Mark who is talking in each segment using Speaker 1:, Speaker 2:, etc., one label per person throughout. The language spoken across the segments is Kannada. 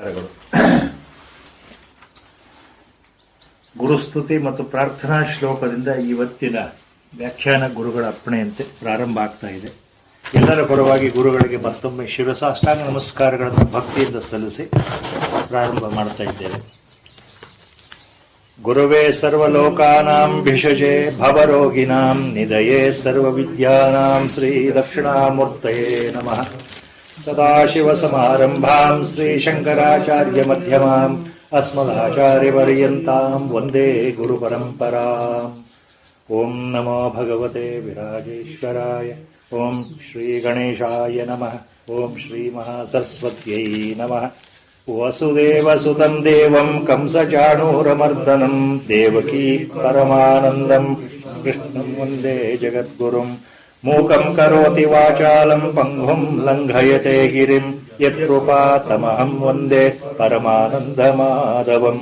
Speaker 1: ನಮಸ್ಕಾರಗಳು. ಗುರುಸ್ತುತಿ ಮತ್ತು ಪ್ರಾರ್ಥನಾ ಶ್ಲೋಕದಿಂದ ಇವತ್ತಿನ ವ್ಯಾಖ್ಯಾನ ಗುರುಗಳ ಅಪ್ಪಣೆಯಂತೆ ಪ್ರಾರಂಭ ಆಗ್ತಾ ಇದೆ. ಎಲ್ಲರ ಪರವಾಗಿ ಗುರುಗಳಿಗೆ ಮತ್ತೊಮ್ಮೆ ಶಿರಸಾಷ್ಟಾಂಗ ನಮಸ್ಕಾರಗಳನ್ನು ಭಕ್ತಿಯಿಂದ ಸಲ್ಲಿಸಿ ಪ್ರಾರಂಭ ಮಾಡ್ತಾ ಇದ್ದೇವೆ. ಗುರುವೇ ಸರ್ವಲೋಕಾನಾಂ ಭಿಷಜೆ ಭವರೋಗಿನಾಂ ನಿಧಯೇ ಸರ್ವವಿದ್ಯಾನಾಂ ಶ್ರೀ ದಕ್ಷಿಣಾಮೂರ್ತಯೇ ನಮಃ. ಸದಾಶಿವಸಮಾರಂಭಾಂ ಶ್ರೀಶಂಕರಾಚಾರ್ಯ ಮಧ್ಯಮಾಂ ಅಸ್ಮದಾಚಾರ್ಯಪರ್ಯಂತಾಂ ವಂದೇ ಗುರುಪರಂಪರಾಂ. ಓಂ ನಮೋ ಭಗವತೆ ವಿರಾಜೇಶ್ವರಾಯ. ಓಂ ಶ್ರೀ ಗಣೇಶಾಯ ನಮಃ. ಓಂ ಶ್ರೀ ಮಹಾಸರಸ್ವತ್ಯೈ ನಮಃ. ವಸುದೇವಸುತಂ ದೇವಂ ಕಂಸಚಾಣೂರಮರ್ದನಂ ದೇವಕೀ ಪರಮಾನಂದಂ ಕೃಷ್ಣಂ ವಂದೇ ಜಗದ್ಗುರುಂ. ಮೂಕಂ ಕರೋತಿ ವಾಚಾಲಂ ಪಂಗುಂ ಲಂಘಯತೆ ಗಿರಿಂ ಯತ್ಕೃಪಾತಮಹಂ ವಂದೇ ಪರಮಾನಂದಮಾಧವಂ.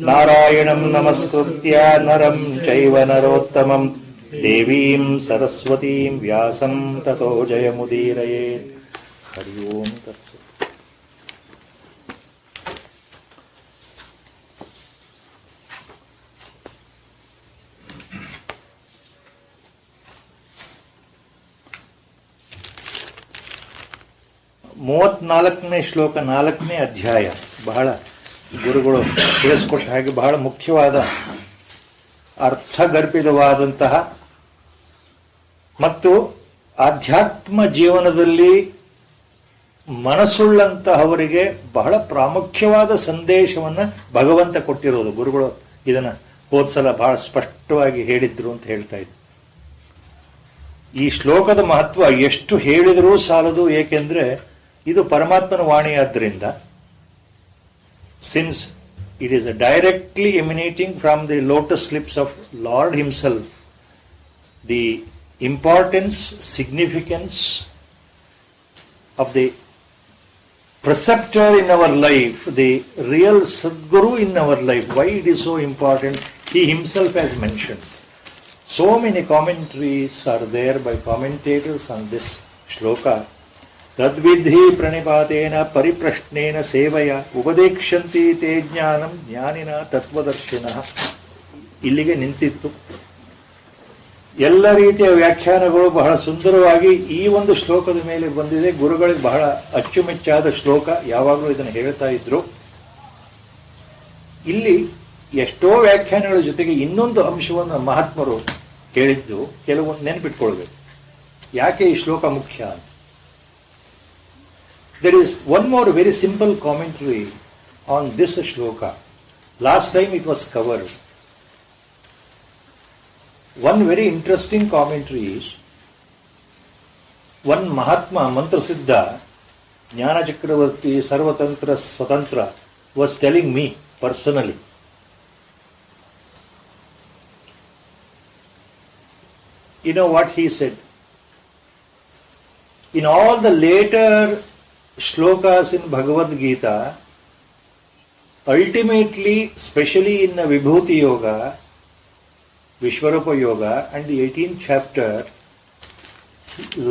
Speaker 1: ನಾರಾಯಣಂ ನಮಸ್ಕೃತ್ಯ ನರಂ ಚೈವ ನರೋತ್ತಮಂ ದೇವೀಂ ಸರಸ್ವತೀಂ ವ್ಯಾಸಂ ತತೋ ಜಯಮುದೀರಯೇತ್. ಹರಿ ಓಂ ತತ್ಸತ್. ಮೂವತ್ನಾಲ್ಕನೇ ಶ್ಲೋಕ, 4ನೇ ಅಧ್ಯಾಯ. ಬಹಳ ಗುರುಗಳು ತಿಳಿಸ್ಕೊಟ್ಟ ಹಾಗೆ ಬಹಳ ಮುಖ್ಯವಾದ ಅರ್ಥಗರ್ಭಿತವಾದಂತಹ ಮತ್ತು ಆಧ್ಯಾತ್ಮ ಜೀವನದಲ್ಲಿ ಮನಸ್ಸುಳ್ಳಂತಹವರಿಗೆ ಬಹಳ ಪ್ರಾಮುಖ್ಯವಾದ ಸಂದೇಶವನ್ನ ಭಗವಂತ ಕೊಟ್ಟಿರೋದು. ಗುರುಗಳು ಇದನ್ನ ಹೋದ್ಸಲ ಬಹಳ ಸ್ಪಷ್ಟವಾಗಿ ಹೇಳಿದ್ರು ಅಂತ ಹೇಳ್ತಾ ಇದ್ರು. ಈ ಶ್ಲೋಕದ ಮಹತ್ವ ಎಷ್ಟು ಹೇಳಿದರೂ ಸಾಲದು. ಏಕೆಂದ್ರೆ ಇದು ಪರಮಾತ್ಮನ ವಾಣಿಯಾದ್ರಿಂದ, since it is directly emanating from the lotus lips of Lord himself, the importance, significance of the preceptor in our life, the real Sadguru in our life, why it is so important, he himself has mentioned. So many commentaries are there by commentators on this shloka. Tadvidhi pranipatena pariprashnena sevaya upadekshanti te jnanam jnanina tattvadarshina. ಇಲ್ಲಿಗೆ ನಿಂತಿತ್ತು. ಎಲ್ಲ ರೀತಿಯ ವ್ಯಾಖ್ಯಾನಗಳು ಬಹಳ ಸುಂದರವಾಗಿ ಈ ಒಂದು ಶ್ಲೋಕದ ಮೇಲೆ ಬಂದಿದೆ. ಗುರುಗಳಿಗೆ ಬಹಳ ಅಚ್ಚುಮೆಚ್ಚಾದ ಶ್ಲೋಕ, ಯಾವಾಗಲೂ ಇದನ್ನು ಹೇಳ್ತಾ ಇದ್ರು. ಇಲ್ಲಿ ಎಷ್ಟೋ ವ್ಯಾಖ್ಯಾನಗಳ ಜೊತೆಗೆ ಇನ್ನೊಂದು ಅಂಶವನ್ನು ಮಹಾತ್ಮರು ಹೇಳಿದ್ದು ಕೆಲವೊಂದು ನೆನಪಿಟ್ಕೊಳ್ಬೇಕು. ಯಾಕೆ ಈ ಶ್ಲೋಕ ಮುಖ್ಯ ಅಂತ. There is one more very simple commentary on this shloka. Last time it was covered. One very interesting commentary is, one Mahatma, Mantra Siddha, Jnana Chakravarti, Sarvatantra, Swatantra, was telling me personally. You know what he said? In all the later shlokas in Bhagavad Gita, ultimately, especially in Vibhuti Yoga, Vishwarupa Yoga and the 18th chapter,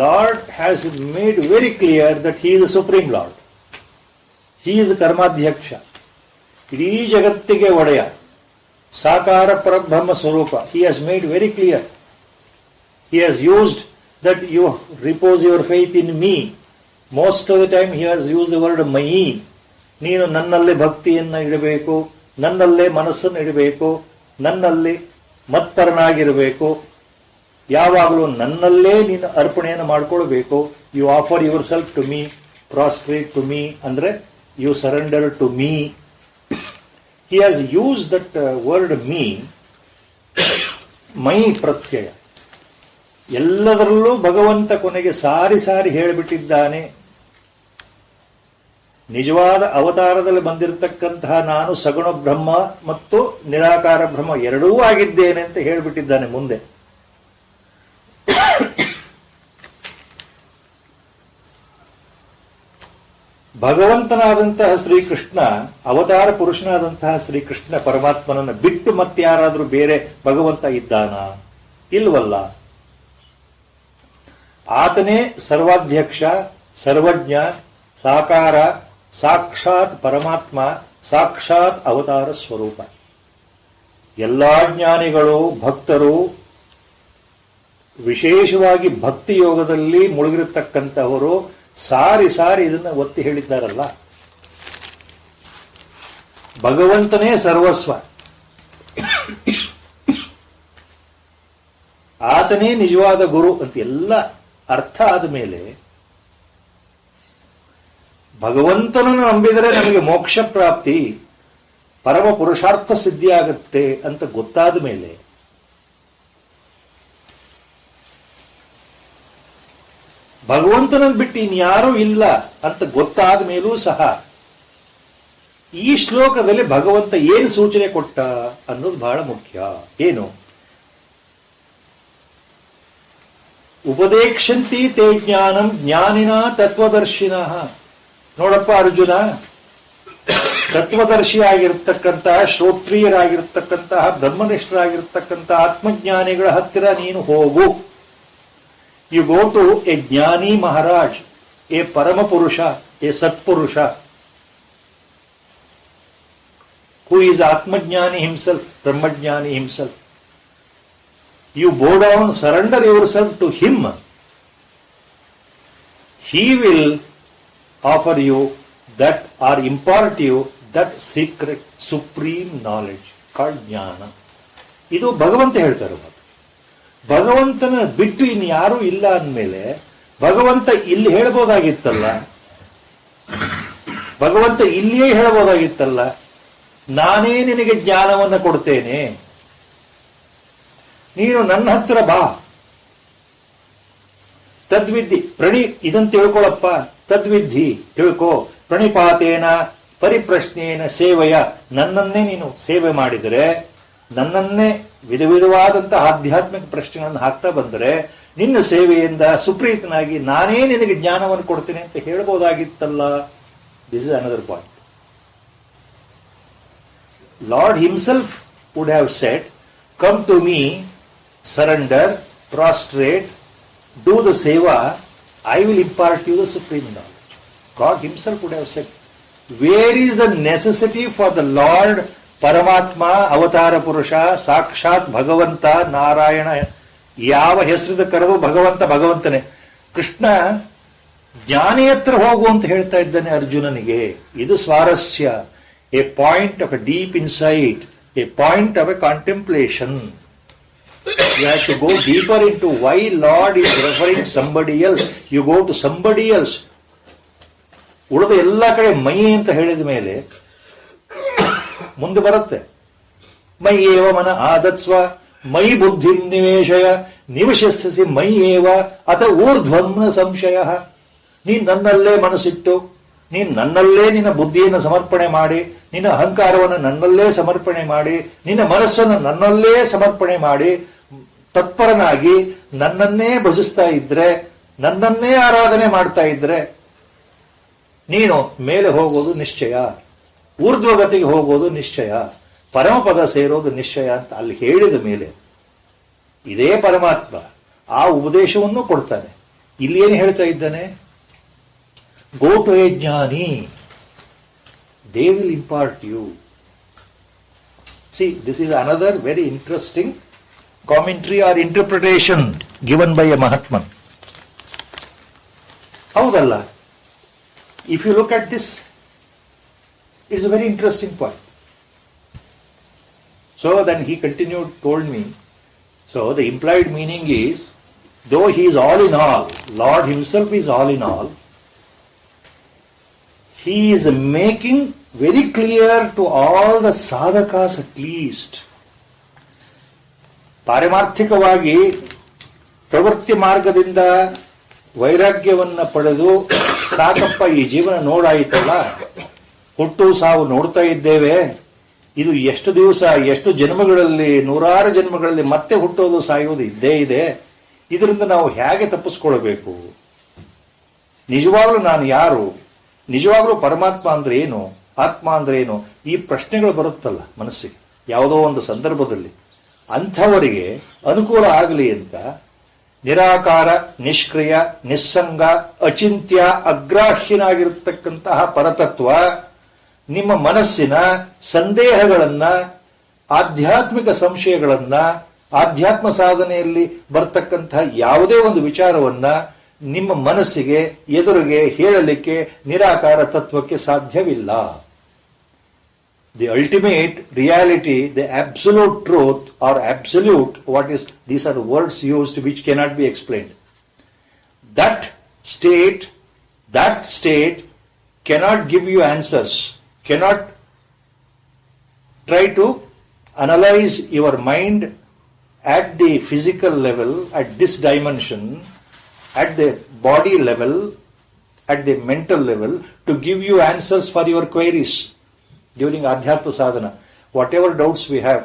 Speaker 1: Lord has made very clear that He is the Supreme Lord. He is Karmadhyaksha. Idī jagattige vadaya. Sakara Parabrahma Swarupa. He has made very clear. He has used that you repose your faith in me. Most of the time He has used the word Mayi. ನೀನು ನನ್ನಲ್ಲೇ ಭಕ್ತಿಯನ್ನ ಇಡಬೇಕು, ನನ್ನಲ್ಲೇ ಮನಸ್ಸನ್ನು ಇಡಬೇಕು, ನನ್ನಲ್ಲಿ ಮತ್ಪರನಾಗಿರಬೇಕು, ಯಾವಾಗಲೂ ನನ್ನಲ್ಲೇ ನೀನು ಅರ್ಪಣೆಯನ್ನು ಮಾಡಿಕೊಳ್ಬೇಕು. You offer yourself to me, prostrate to me, ಅಂದ್ರೆ you surrender to me. He has use that word me, my ಪ್ರತ್ಯಯ. ಎಲ್ಲದರಲ್ಲೂ ಭಗವಂತ ಕೊನೆಗೆ ಸಾರಿ ಸಾರಿ ಹೇಳಿಬಿಟ್ಟಿದ್ದಾನೆ, ನಿಜವಾದ ಅವತಾರದಲ್ಲಿ ಬಂದಿರತಕ್ಕಂತಹ ನಾನು ಸಗುಣ ಬ್ರಹ್ಮ ಮತ್ತು ನಿರಾಕಾರ ಬ್ರಹ್ಮ ಎರಡೂ ಆಗಿದ್ದೇನೆ ಅಂತ ಹೇಳಿಬಿಟ್ಟಿದ್ದಾನೆ ಮುಂದೆ. ಭಗವಂತನಾದಂತಹ ಶ್ರೀಕೃಷ್ಣ, ಅವತಾರ ಪುರುಷನಾದಂತಹ ಶ್ರೀಕೃಷ್ಣ ಪರಮಾತ್ಮನನ್ನು ಬಿಟ್ಟು ಮತ್ತಾರಾದ್ರೂ ಬೇರೆ ಭಗವಂತ ಇದ್ದಾನ? ಇಲ್ವಲ್ಲ. ಆತನೇ ಸರ್ವಾಧ್ಯಕ್ಷ, ಸರ್ವಜ್ಞ, ಸಾಕಾರ, ಸಾಕ್ಷಾತ್ ಪರಮಾತ್ಮ, ಸಾಕ್ಷಾತ್ ಅವತಾರ ಸ್ವರೂಪ. ಎಲ್ಲಾ ಜ್ಞಾನಿಗಳು, ಭಕ್ತರು, ವಿಶೇಷವಾಗಿ ಭಕ್ತಿ ಯೋಗದಲ್ಲಿ ಮುಳುಗಿರತಕ್ಕಂಥವರು ಸಾರಿ ಸಾರಿ ಇದನ್ನ ಒತ್ತಿ ಹೇಳಿದ್ದಾರಲ್ಲ. ಭಗವಂತನೇ ಸರ್ವಸ್ವ, ಆತನೇ ನಿಜವಾದ ಗುರು ಅಂತ ಎಲ್ಲ ಅರ್ಥ ಆದ ಮೇಲೆ ಭಗವಂತನನ್ನು ನಂಬಿದರೆ ನಮಗೆ ಮೋಕ್ಷ ಪ್ರಾಪ್ತಿ, ಪರಮ ಪುರುಷಾರ್ಥ ಸಿದ್ಧಿಯಾಗತ್ತೆ ಅಂತ ಗೊತ್ತಾದ ಮೇಲೆ ಭಗವಂತನನ್ನು ಬಿಟ್ಟು ಇನ್ಯಾರೂ ಇಲ್ಲ ಅಂತ ಗೊತ್ತಾದ ಮೇಲೂ ಸಹ ಈ ಶ್ಲೋಕದಲ್ಲಿ ಭಗವಂತ ಏನು ಸೂಚನೆ ಕೊಟ್ಟ ಅನ್ನೋದು ಬಹಳ ಮುಖ್ಯ. ಏನು? ಉಪದೇಕ್ಷಂತಿ ತೇ ಜ್ಞಾನಂ ಜ್ಞಾನಿನ ತತ್ವದರ್ಶಿನಃ. ನೋಡಪ್ಪ ಅರ್ಜುನ, ತತ್ವದರ್ಶಿಯಾಗಿರ್ತಕ್ಕಂತಹ, ಶ್ರೋತ್ರಿಯರಾಗಿರ್ತಕ್ಕಂತಹ, ಬ್ರಹ್ಮನಿಷ್ಠರಾಗಿರ್ತಕ್ಕಂತಹ ಆತ್ಮಜ್ಞಾನಿಗಳ ಹತ್ತಿರ ನೀನು ಹೋಗು. ಯು ಗೋ ಟು ಎ ಜ್ಞಾನಿ ಮಹಾರಾಜ್, ಎ ಪರಮ ಪುರುಷ, A ಸತ್ಪುರುಷ, who is Atmajnani himself, Brahmajnani himself. You bow down, surrender yourself to him. He will offer you that or impart you that secret supreme knowledge called ಜ್ಞಾನ. ಇದು ಭಗವಂತ ಹೇಳ್ತಾರೆ. ಭಗವಂತನ ಬಿಟ್ಟು ಇನ್ಯಾರೂ ಇಲ್ಲ ಅಂದಮೇಲೆ ಭಗವಂತ ಇಲ್ಲಿ ಹೇಳ್ಬೋದಾಗಿತ್ತಲ್ಲ, ಭಗವಂತ ಇಲ್ಲಿಯೇ ಹೇಳ್ಬೋದಾಗಿತ್ತಲ್ಲ, ನಾನೇ ನಿನಗೆ ಜ್ಞಾನವನ್ನು ಕೊಡ್ತೇನೆ, ನೀನು ನನ್ನ ಹತ್ರ ಬಾ, ತದ್ವಿಧಿ ಇದನ್ನು ತಿಳ್ಕೊಳಪ್ಪ, ತದ್ವಿಧಿ ತಿಳ್ಕೋ, ಪ್ರಣಿಪಾತೇನ ಪರಿಪ್ರಶ್ನೇನ ಸೇವೆಯ, ನನ್ನನ್ನೇ ನೀನು ಸೇವೆ ಮಾಡಿದರೆ, ನನ್ನನ್ನೇ ವಿಧ ವಿಧವಾದಂತಹ ಆಧ್ಯಾತ್ಮಿಕ ಪ್ರಶ್ನೆಗಳನ್ನು ಹಾಕ್ತಾ ಬಂದರೆ ನಿನ್ನ ಸೇವೆಯಿಂದ ಸುಪ್ರೀತನಾಗಿ ನಾನೇ ನಿನಗೆ ಜ್ಞಾನವನ್ನು ಕೊಡ್ತೇನೆ ಅಂತ ಹೇಳ್ಬೋದಾಗಿತ್ತಲ್ಲ. This is another point. Lord himself would have said, come to me, surrender, prostrate, do the seva, I will impart you the supreme knowledge. God himself would have said. Where is the necessity for the Lord, Paramatma, Avatara Purusha, Sakshat Bhagavanta, Narayana, ಯಾವ ಹೆಸರಿದ ಕರೆದು ಭಗವಂತ ಭಗವಂತನೇ. ಕೃಷ್ಣ ಜ್ಞಾನಿ ಹತ್ರ ಹೋಗು ಅಂತ ಹೇಳ್ತಾ ಇದ್ದಾನೆ ಅರ್ಜುನನಿಗೆ. ಇದು ಸ್ವಾರಸ್ಯ. A point of a deep insight, a point of a contemplation. You have to go deeper into why Lord is referring somebody else. You go to somebody else. ಉಳಿದ ಎಲ್ಲ ಕಡೆ ಮೈ ಅಂತ ಹೇಳಿದ ಮೇಲೆ ಮುಂದೆ ಬರುತ್ತೆ. ಮೈ ಏವ ಮನ ಆದತ್ಸ್ವ ಮೈ ಬುದ್ಧಿ ನಿವೇಶಯ ನಿವಶಸ್ಸಿ ಮೈ ಏವ ಅಥ ಊರ್ಧ್ವನ್ನ ಸಂಶಯ. ನೀನ್ ನನ್ನಲ್ಲೇ ಮನಸ್ಸಿಟ್ಟು, ನೀನು ನನ್ನಲ್ಲೇ ನಿನ್ನ ಬುದ್ಧಿಯನ್ನು ಸಮರ್ಪಣೆ ಮಾಡಿ, ನಿನ್ನ ಅಹಂಕಾರವನ್ನು ನನ್ನಲ್ಲೇ ಸಮರ್ಪಣೆ ಮಾಡಿ, ನಿನ್ನ ಮನಸ್ಸನ್ನು ನನ್ನಲ್ಲೇ ಸಮರ್ಪಣೆ ಮಾಡಿ, ತತ್ಪರನಾಗಿ ನನ್ನನ್ನೇ ಭಜಿಸ್ತಾ ಇದ್ರೆ, ನನ್ನನ್ನೇ ಆರಾಧನೆ ಮಾಡ್ತಾ ಇದ್ರೆ ನೀನು ಮೇಲೆ ಹೋಗೋದು ನಿಶ್ಚಯ, ಊರ್ಧ್ವಗತಿಗೆ ಹೋಗೋದು ನಿಶ್ಚಯ, ಪರಮಪದ ಸೇರೋದು ನಿಶ್ಚಯ ಅಂತ ಅಲ್ಲಿ ಹೇಳಿದ ಮೇಲೆ ಇದೇ ಪರಮಾತ್ಮ ಆ ಉಪದೇಶವನ್ನು ಕೊಡ್ತಾನೆ. ಇಲ್ಲಿ ಏನು ಹೇಳ್ತಾ ಇದ್ದಾನೆ? Go to a jnani, they will impart you. See, this is another very interesting commentary or interpretation given by a Mahatman. Haudalla? If you look at this, it's a very interesting point. So then he continued, told me, so the implied meaning is, though he is all in all, Lord himself is all in all, he is making very clear to all the sadhakas at least. ಪಾರಮಾರ್ಥಿಕವಾಗಿ ಪ್ರವೃತ್ತಿ ಮಾರ್ಗದಿಂದ ವೈರಾಗ್ಯವನ್ನ ಪಡೆದು ಸಾಕಪ್ಪ ಈ ಜೀವನ ನೋಡಾಯಿತಲ್ಲ, ಹುಟ್ಟು ಸಾವು ನೋಡ್ತಾ ಇದ್ದೇವೆ, ಇದು ಎಷ್ಟು ದಿವಸ ಎಷ್ಟು ಜನ್ಮಗಳಲ್ಲಿ, ನೂರಾರು ಜನ್ಮಗಳಲ್ಲಿ ಮತ್ತೆ ಹುಟ್ಟೋದು ಸಾಯೋದು ಇದ್ದೇ ಇದೆ, ಇದರಿಂದ ನಾವು ಹೇಗೆ ತಪ್ಪಿಸ್ಕೊಳ್ಬೇಕು, ನಿಜವಾಗ್ಲೂ ನಾನು ಯಾರು, ನಿಜವಾಗ್ಲೂ ಪರಮಾತ್ಮ ಅಂದ್ರೆ ಏನು, ಆತ್ಮ ಅಂದ್ರೆ ಏನು, ಈ ಪ್ರಶ್ನೆಗಳು ಬರುತ್ತಲ್ಲ ಮನಸ್ಸಿಗೆ ಯಾವುದೋ ಒಂದು ಸಂದರ್ಭದಲ್ಲಿ. ಅಂಥವರಿಗೆ ಅನುಕೂಲ ಆಗಲಿ ಅಂತ ನಿರಾಕಾರ, ನಿಷ್ಕ್ರಿಯ, ನಿಸ್ಸಂಗ, ಅಚಿಂತ್ಯ, ಅಗ್ರಾಹ್ಯನಾಗಿರತಕ್ಕಂತಹ ಪರತತ್ವ ನಿಮ್ಮ ಮನಸ್ಸಿನ ಸಂದೇಹಗಳನ್ನ, ಆಧ್ಯಾತ್ಮಿಕ ಸಂಶಯಗಳನ್ನ, ಆಧ್ಯಾತ್ಮ ಸಾಧನೆಯಲ್ಲಿ ಬರ್ತಕ್ಕಂತಹ ಯಾವುದೇ ಒಂದು ವಿಚಾರವನ್ನ ನಿಮ್ಮ ಮನಸ್ಸಿಗೆ ಎದುರಿಗೆ ಹೇಳಲಿಕ್ಕೆ ನಿರಾಕಾರ ತತ್ವಕ್ಕೆ ಸಾಧ್ಯವಿಲ್ಲ. The ultimate reality, the absolute truth or absolute, these are the words used which cannot be explained. That state cannot give you answers, cannot try to analyze your mind at the physical level, at this dimension, at the body level, at the mental level, to give you answers for your queries. During Adhyatma Sadhana, whatever doubts we have,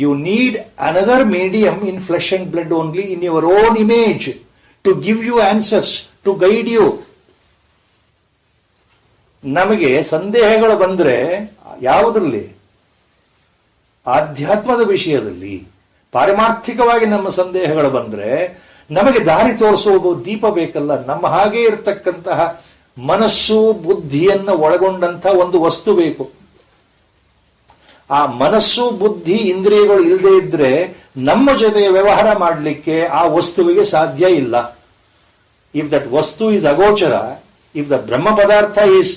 Speaker 1: you need another medium in flesh and blood only, in your own image, to give you answers, to guide you. ನಮಗೆ ಸಂದೇಹಗಳು ಬಂದ್ರೆ ಯಾವುದರಲ್ಲಿ? ಆಧ್ಯಾತ್ಮದ ವಿಷಯದಲ್ಲಿ. ಪಾರಮಾರ್ಥಿಕವಾಗಿ ನಮ್ಮ ಸಂದೇಹಗಳು ಬಂದ್ರೆ ನಮಗೆ ದಾರಿ ತೋರಿಸುವ ದೀಪ ಬೇಕಲ್ಲ. ನಮ್ಮ ಹಾಗೆ ಇರತಕ್ಕಂತಹ ಮನಸ್ಸು, ಬುದ್ಧಿಯನ್ನು ಒಳಗೊಂಡಂತಹ ಒಂದು ವಸ್ತು ಬೇಕು. ಆ ಮನಸ್ಸು, ಬುದ್ಧಿ, ಇಂದ್ರಿಯಗಳು ಇಲ್ಲದೆ ಇದ್ರೆ ನಮ್ಮ ಜೊತೆಗೆ ವ್ಯವಹಾರ ಮಾಡಲಿಕ್ಕೆ ಆ ವಸ್ತುವಿಗೆ ಸಾಧ್ಯ ಇಲ್ಲ. ಇಫ್ ದಟ್ ವಸ್ತು ಇಸ್ ಅಗೋಚರ, ಇಫ್ ದ ಬ್ರಹ್ಮ ಪದಾರ್ಥ is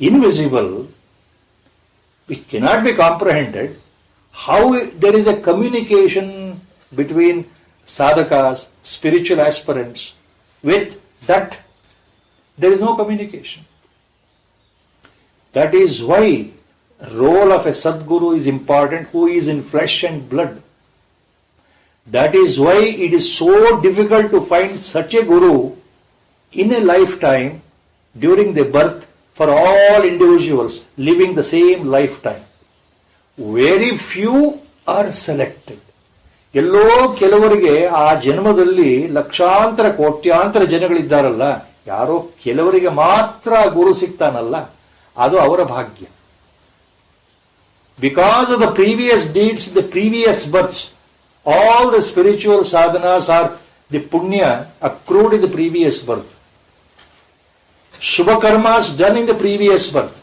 Speaker 1: invisible, it cannot be comprehended. How there is a communication between sadhakas, spiritual aspirants? With that, there is no communication. That is why role of a Sadguru is important, who is in flesh and blood. That is why it is so difficult to find such a Guru in a lifetime during the birth for all individuals living the same lifetime. Very few are selected. ಎಲ್ಲೋ ಕೆಲವರಿಗೆ ಆ ಜನ್ಮದಲ್ಲಿ ಲಕ್ಷಾಂತರ ಕೋಟ್ಯಾಂತರ ಜನಗಳಿದ್ದಾರಲ್ಲ, ಯಾರೋ ಕೆಲವರಿಗೆ ಮಾತ್ರ ಗುರು ಸಿಗ್ತಾನಲ್ಲ, ಅದು ಅವರ ಭಾಗ್ಯ. Because of the previous deeds, the previous births, all the spiritual sadhanas are the punya accrued in the previous birth. Shubha karmas done in the previous birth.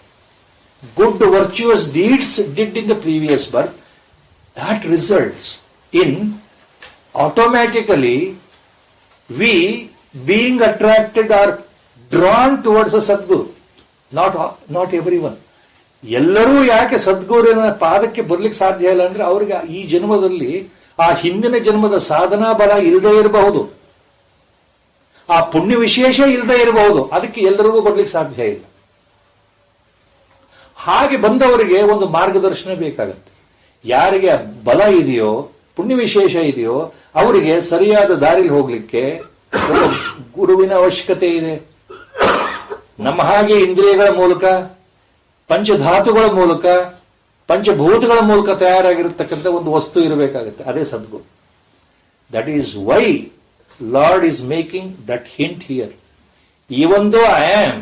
Speaker 1: Good virtuous deeds did in the previous birth. That results in automatically we being attracted or drawn towards a Sadguru. Not everyone. ಎಲ್ಲರೂ ಯಾಕೆ ಸದ್ಗುರುವಿನ ಪಾದಕ್ಕೆ ಬರ್ಲಿಕ್ಕೆ ಸಾಧ್ಯ ಇಲ್ಲ ಅಂದ್ರೆ ಅವ್ರಿಗೆ ಈ ಜನ್ಮದಲ್ಲಿ ಆ ಹಿಂದಿನ ಜನ್ಮದ ಸಾಧನಾ ಬಲ ಇಲ್ಲದೆ ಇರಬಹುದು, ಆ ಪುಣ್ಯ ವಿಶೇಷ ಇಲ್ಲದೆ ಇರಬಹುದು. ಅದಕ್ಕೆ ಎಲ್ಲರಿಗೂ ಬರ್ಲಿಕ್ಕೆ ಸಾಧ್ಯ ಇಲ್ಲ. ಹಾಗೆ ಬಂದವರಿಗೆ ಒಂದು ಮಾರ್ಗದರ್ಶನ ಬೇಕಾಗುತ್ತೆ. ಯಾರಿಗೆ ಬಲ ಇದೆಯೋ, ಪುಣ್ಯ ವಿಶೇಷ ಇದೆಯೋ, ಅವರಿಗೆ ಸರಿಯಾದ ದಾರಿಲಿ ಹೋಗ್ಲಿಕ್ಕೆ ಗುರುವಿನ ಅವಶ್ಯಕತೆ ಇದೆ. ನಮ್ಮ ಹಾಗೆ ಇಂದ್ರಿಯಗಳ ಮೂಲಕ, ಪಂಚಧಾತುಗಳ ಮೂಲಕ, ಪಂಚಭೂತಗಳ ಮೂಲಕ ತಯಾರಾಗಿರತಕ್ಕಂಥ ಒಂದು ವಸ್ತು ಇರಬೇಕಾಗುತ್ತೆ. ಅದೇ ಸದ್ಗುರು. That is why Lord is making that hint here. Even though I am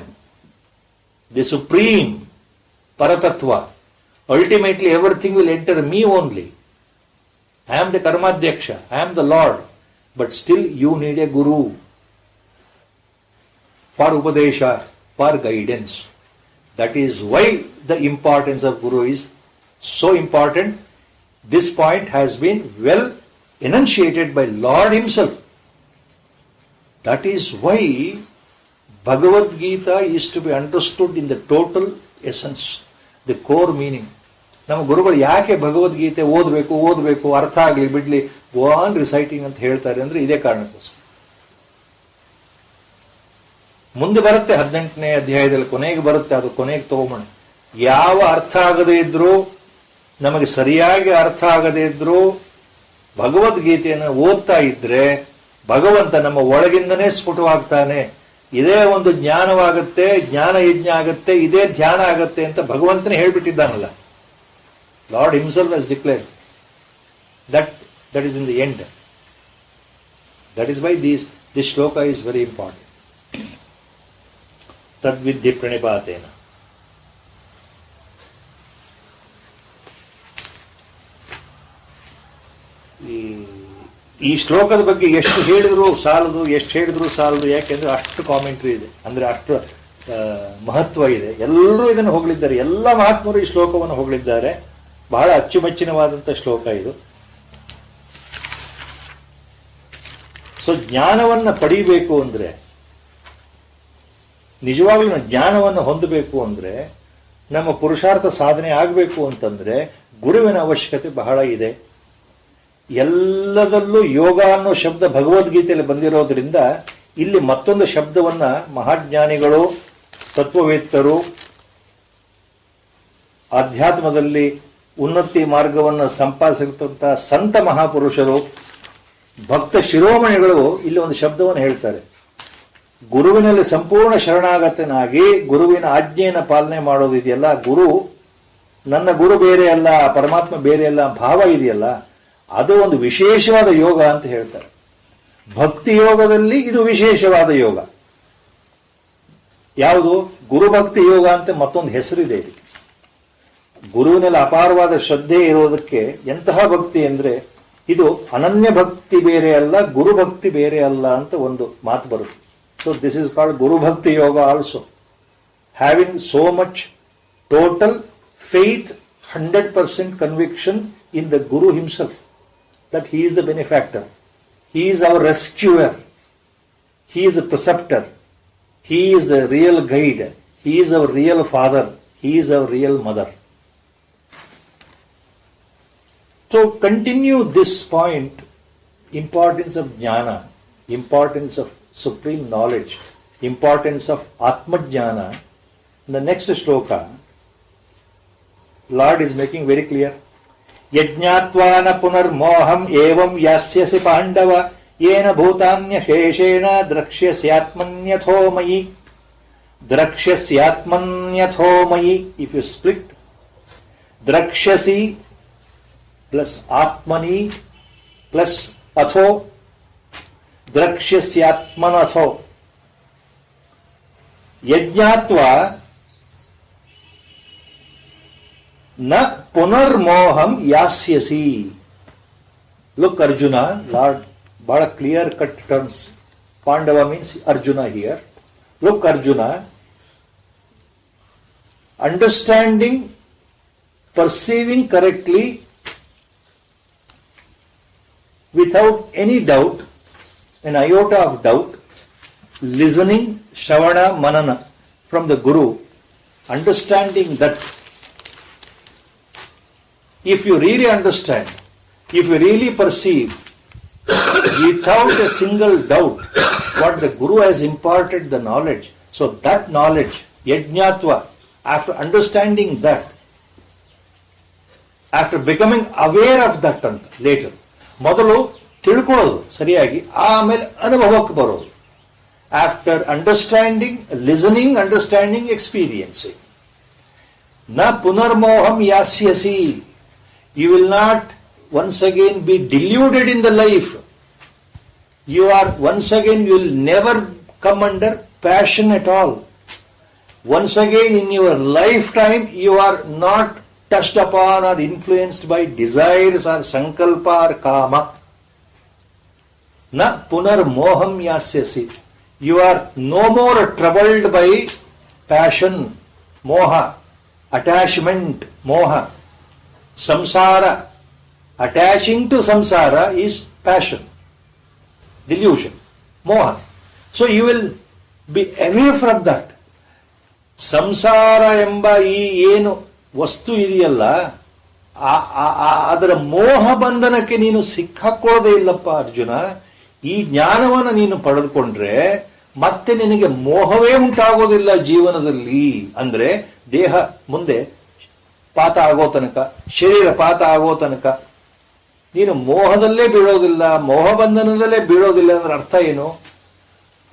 Speaker 1: the supreme ಪರತತ್ವ, ultimately everything will enter me only. I am the Karmadhyaksha, I am the Lord, but still you need a Guru for Upadesha, for guidance. That is why the importance of Guru is so important. This point has been well enunciated by Lord himself. That is why Bhagavad Gita is to be understood in the total essence, the core meaning. ನಮ್ಮ ಗುರುಗಳು ಯಾಕೆ ಭಗವದ್ಗೀತೆ ಓದಬೇಕು, ಅರ್ಥ ಆಗಲಿ ಬಿಡ್ಲಿ, ಗೋ ಆನ್ ರಿಸೈಟಿಂಗ್ ಅಂತ ಹೇಳ್ತಾರೆ ಅಂದ್ರೆ ಇದೇ ಕಾರಣಕ್ಕೋಸ್ಕರ. ಮುಂದೆ ಬರುತ್ತೆ 18ನೇ ಅಧ್ಯಾಯದಲ್ಲಿ, ಕೊನೆಗೆ ಬರುತ್ತೆ, ಅದು ಕೊನೆಗೆ ತಗೊಂಬೋಣ. ಯಾವ ಅರ್ಥ ಆಗದೇ ಇದ್ರು, ನಮಗೆ ಸರಿಯಾಗಿ ಅರ್ಥ ಆಗದೇ ಇದ್ರು, ಭಗವದ್ಗೀತೆಯನ್ನು ಓದ್ತಾ ಇದ್ರೆ ಭಗವಂತ ನಮ್ಮ ಒಳಗಿಂದನೇ ಸ್ಫುಟವಾಗ್ತಾನೆ. ಇದೇ ಒಂದು ಜ್ಞಾನವಾಗುತ್ತೆ, ಜ್ಞಾನ ಯಜ್ಞ ಆಗತ್ತೆ, ಇದೇ ಧ್ಯಾನ ಆಗತ್ತೆ ಅಂತ ಭಗವಂತನೇ ಹೇಳ್ಬಿಟ್ಟಿದ್ದಾನಲ್ಲ. Lord himself has declared that is in the end. That is why this shloka is very important. Tadvidhi pranipatena. ಈ ಶ್ಲೋಕದ ಬಗ್ಗೆ ಎಷ್ಟು ಹೇಳಿದ್ರು ಸಾಲದು, ಯಾಕೆಂದ್ರೆ ಅಷ್ಟು ಕಾಮೆಂಟ್ರಿ ಇದೆ, ಅಂದ್ರೆ ಅಷ್ಟು ಮಹತ್ವ ಇದೆ. ಎಲ್ಲರೂ ಇದನ್ನು ಹೊಗಳಿದ್ದಾರೆ, ಎಲ್ಲ ಮಹಾತ್ಮರು ಈ ಶ್ಲೋಕವನ್ನು ಹೊಗಳಿದ್ದಾರೆ. ಬಹಳ ಅಚ್ಚುಮೆಚ್ಚಿನವಾದಂಥ ಶ್ಲೋಕ ಇದು. ಸೊ ಜ್ಞಾನವನ್ನ ಪಡೀಬೇಕು ಅಂದ್ರೆ, ನಿಜವಾಗ್ಲೂ ಜ್ಞಾನವನ್ನು ಹೊಂದಬೇಕು ಅಂದ್ರೆ, ನಮ್ಮ ಪುರುಷಾರ್ಥ ಸಾಧನೆ ಆಗಬೇಕು ಅಂತಂದ್ರೆ ಗುರುವಿನ ಅವಶ್ಯಕತೆ ಬಹಳ ಇದೆ. ಎಲ್ಲದಲ್ಲೂ ಯೋಗ ಅನ್ನೋ ಶಬ್ದ ಭಗವದ್ಗೀತೆಯಲ್ಲಿ ಬಂದಿರೋದ್ರಿಂದ ಇಲ್ಲಿ ಮತ್ತೊಂದು ಶಬ್ದವನ್ನ ಮಹಾಜ್ಞಾನಿಗಳು, ತತ್ವವೇತ್ತರು, ಆಧ್ಯಾತ್ಮದಲ್ಲಿ ಉನ್ನತಿ ಮಾರ್ಗವನ್ನು ಸಂಪಾದಿಸಿರ್ತಂತಹ ಸಂತ ಮಹಾಪುರುಷರು, ಭಕ್ತ ಶಿರೋಮಣಿಗಳು ಇಲ್ಲಿ ಒಂದು ಶಬ್ದವನ್ನು ಹೇಳ್ತಾರೆ. ಗುರುವಿನಲ್ಲಿ ಸಂಪೂರ್ಣ ಶರಣಾಗತನಾಗಿ ಗುರುವಿನ ಆಜ್ಞೆಯನ್ನು ಪಾಲನೆ ಮಾಡೋದಿದೆಯಲ್ಲ, ಗುರು ನನ್ನ ಗುರು ಬೇರೆ ಅಲ್ಲ, ಪರಮಾತ್ಮ ಬೇರೆ ಅಲ್ಲ ಭಾವ ಇದೆಯಲ್ಲ, ಅದು ಒಂದು ವಿಶೇಷವಾದ ಯೋಗ ಅಂತ ಹೇಳ್ತಾರೆ. ಭಕ್ತಿ ಯೋಗದಲ್ಲಿ ಇದು ವಿಶೇಷವಾದ ಯೋಗ. ಯಾವುದು? ಗುರುಭಕ್ತಿ ಯೋಗ ಅಂತ ಮತ್ತೊಂದು ಹೆಸರಿದೆ ಇದಕ್ಕೆ. ಗುರುವಿನಲ್ಲಿ ಅಪಾರವಾದ ಶ್ರದ್ಧೆ ಇರೋದಕ್ಕೆ ಎಂತಹ ಭಕ್ತಿ ಅಂದ್ರೆ, ಇದು ಅನನ್ಯ ಭಕ್ತಿ ಬೇರೆ ಅಲ್ಲ, ಗುರುಭಕ್ತಿ ಬೇರೆ ಅಲ್ಲ ಅಂತ ಒಂದು ಮಾತು ಬರುತ್ತೆ. ಸೊ ದಿಸ್ ಇಸ್ ಕಾಲ್ಡ್ ಗುರುಭಕ್ತಿ yoga also. Having so much total faith, 100% conviction in the Guru himself, that he is the benefactor, he is our rescuer, he is the preceptor, he is the real guide, he is our real father, he is our real mother. So continue this point, importance of jnana, importance of supreme knowledge, importance of atma jnana. In the next shloka, Lord is making very clear. Yajñatvana punarmoham evam yasyasi pandava yena bhutanya sheshena drakshyasyatmanyatho mayi. Drakshyasyatmanyatho mayi. If you split drakshyasi plus atmani plus atho, drakshyasyatmanatho. Yajñatva na punarmoham yasyasi. Look, Arjuna, Lord, bada clear cut terms. Pandava means Arjuna here. Look, Arjuna, understanding, perceiving correctly without any doubt, an iota of doubt, listening, Shravana, Manana from the Guru, understanding that. If you really understand, if you really perceive without a single doubt what the Guru has imparted the knowledge, so that knowledge, yajñatva, after understanding that, after becoming aware of that later, ಮೊದಲು ತಿಳ್ಕೊಳ್ಳೋದು ಸರಿಯಾಗಿ, ಆಮೇಲೆ ಅನುಭವಕ್ಕೆ ಬರೋದು. After understanding, listening, understanding, experiencing. ನ ಪುನರ್ಮೋಹಂ ಯಾಸ್ಯಸಿ. You will not once again be deluded in the life. You will never come under passion at all. Once again in your lifetime, you are not touched upon or influenced by desires or sankalpa or kama. Na punar moham yasyasi. You are no more troubled by passion, moha, attachment, moha. Samsara, attaching to samsara is passion, delusion, moha. So you will be away from that. ಸಂಸಾರ ಎಂಬ ಈ ಏನು ವಸ್ತು ಇದೆಯಲ್ಲ, ಅದರ ಮೋಹ ಬಂಧನಕ್ಕೆ ನೀನು ಸಿಕ್ಕಾಕೊಳ್ಳೋದೇ ಇಲ್ಲಪ್ಪ ಅರ್ಜುನ. ಈ ಜ್ಞಾನವನ್ನು ನೀನು ಪಡೆದುಕೊಂಡ್ರೆ ಮತ್ತೆ ನಿನಗೆ ಮೋಹವೇ ಉಂಟಾಗೋದಿಲ್ಲ ಜೀವನದಲ್ಲಿ. ಅಂದ್ರೆ ದೇಹ ಮುಂದೆ ಪಾತ ಆಗೋ ತನಕ, ಶರೀರ ಪಾತ ಆಗೋ ತನಕ ನೀನು ಮೋಹದಲ್ಲೇ ಬೀಳೋದಿಲ್ಲ, ಮೋಹಬಂಧನದಲ್ಲೇ ಬೀಳೋದಿಲ್ಲ ಅಂದ್ರೆ ಅರ್ಥ ಏನು?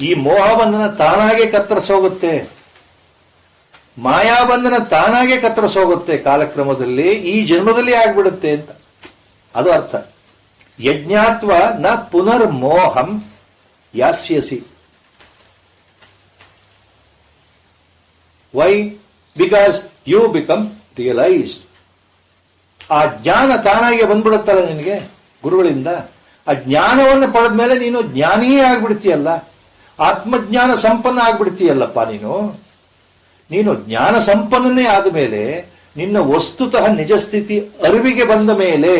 Speaker 1: ಈ ಮೋಹಬಂಧನ ತಾನಾಗೆ ಕತ್ತರಿಸೋಗುತ್ತೆ, ಮಾಯಾಬಂಧನ ತಾನಾಗೆ ಕತ್ತರಿಸೋಗುತ್ತೆ ಕಾಲಕ್ರಮದಲ್ಲಿ, ಈ ಜನ್ಮದಲ್ಲಿ ಆಗ್ಬಿಡುತ್ತೆ ಅಂತ ಅದು ಅರ್ಥ. ಯಜ್ಞಾತ್ವ ನ ಪುನರ್ಮೋಹಂ ಯಾಸ್ಯಸಿ. Why? Because you become realised. ಆ ಜ್ಞಾನ ತಾನಾಗೆ ಬಂದ್ಬಿಡುತ್ತಲ್ಲ ನಿನಗೆ ಗುರುಗಳಿಂದ. ಆ ಜ್ಞಾನವನ್ನು ಪಡೆದ ಮೇಲೆ ನೀನು ಜ್ಞಾನಿಯೇ ಆಗ್ಬಿಡ್ತೀಯಲ್ಲ, ಆತ್ಮಜ್ಞಾನ ಸಂಪನ್ನ ಆಗ್ಬಿಡ್ತೀಯಲ್ಲಪ್ಪ ನೀನು ಜ್ಞಾನ ಸಂಪನ್ನನೇ ಆದ ಮೇಲೆ ನಿನ್ನ ವಸ್ತುತಃ ನಿಜ ಸ್ಥಿತಿ ಅರಿವಿಗೆ ಬಂದ ಮೇಲೆ,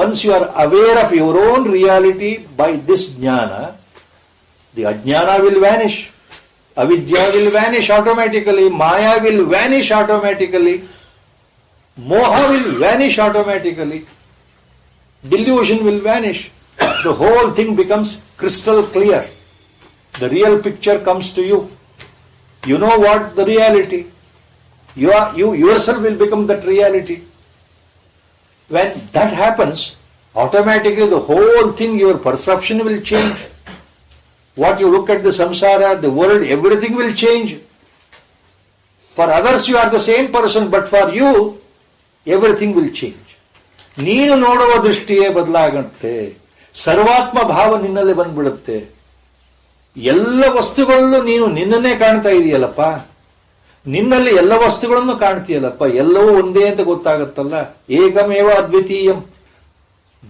Speaker 1: once you are aware of your own reality by this ಜ್ಞಾನ, ದಿ ಅಜ್ಞಾನ ವಿಲ್ ವ್ಯಾನಿಶ್, ಅವಿದ್ಯಾ ವಿಲ್ ವ್ಯಾನಿಶ್ ಆಟೋಮ್ಯಾಟಿಕಲಿ, ಮಾಯಾ ವಿಲ್ ವ್ಯಾನಿಶ್ ಆಟೋಮ್ಯಾಟಿಕಲಿ, ಮೋಹ will vanish automatically, delusion will vanish. The whole thing becomes crystal clear. The real picture comes to you. You know what the reality. You yourself will become that reality. When that happens, automatically the whole thing, your perception will change. What you look at the samsara, the world, everything will change. For others you are the same person, but for you, everything will change. ನೀನು ನೋಡುವ ದೃಷ್ಟಿಯೇ ಬದಲಾಗುತ್ತೆ, ಸರ್ವಾತ್ಮ ಭಾವ ನಿನ್ನಲ್ಲಿ ಬಂದ್ಬಿಡುತ್ತೆ. ಎಲ್ಲ ವಸ್ತುಗಳಲ್ಲೂ ನೀನು ನಿನ್ನನ್ನೇ ಕಾಣ್ತಾ ಇದೆಯಲ್ಲಪ್ಪ, ನಿನ್ನಲ್ಲಿ ಎಲ್ಲ ವಸ್ತುಗಳನ್ನು ಕಾಣ್ತೀಯಲ್ಲಪ್ಪ, ಎಲ್ಲವೂ ಒಂದೇ ಅಂತ ಗೊತ್ತಾಗತ್ತಲ್ಲ. ಏಕಮೇವ ಅದ್ವಿತೀಯಂ,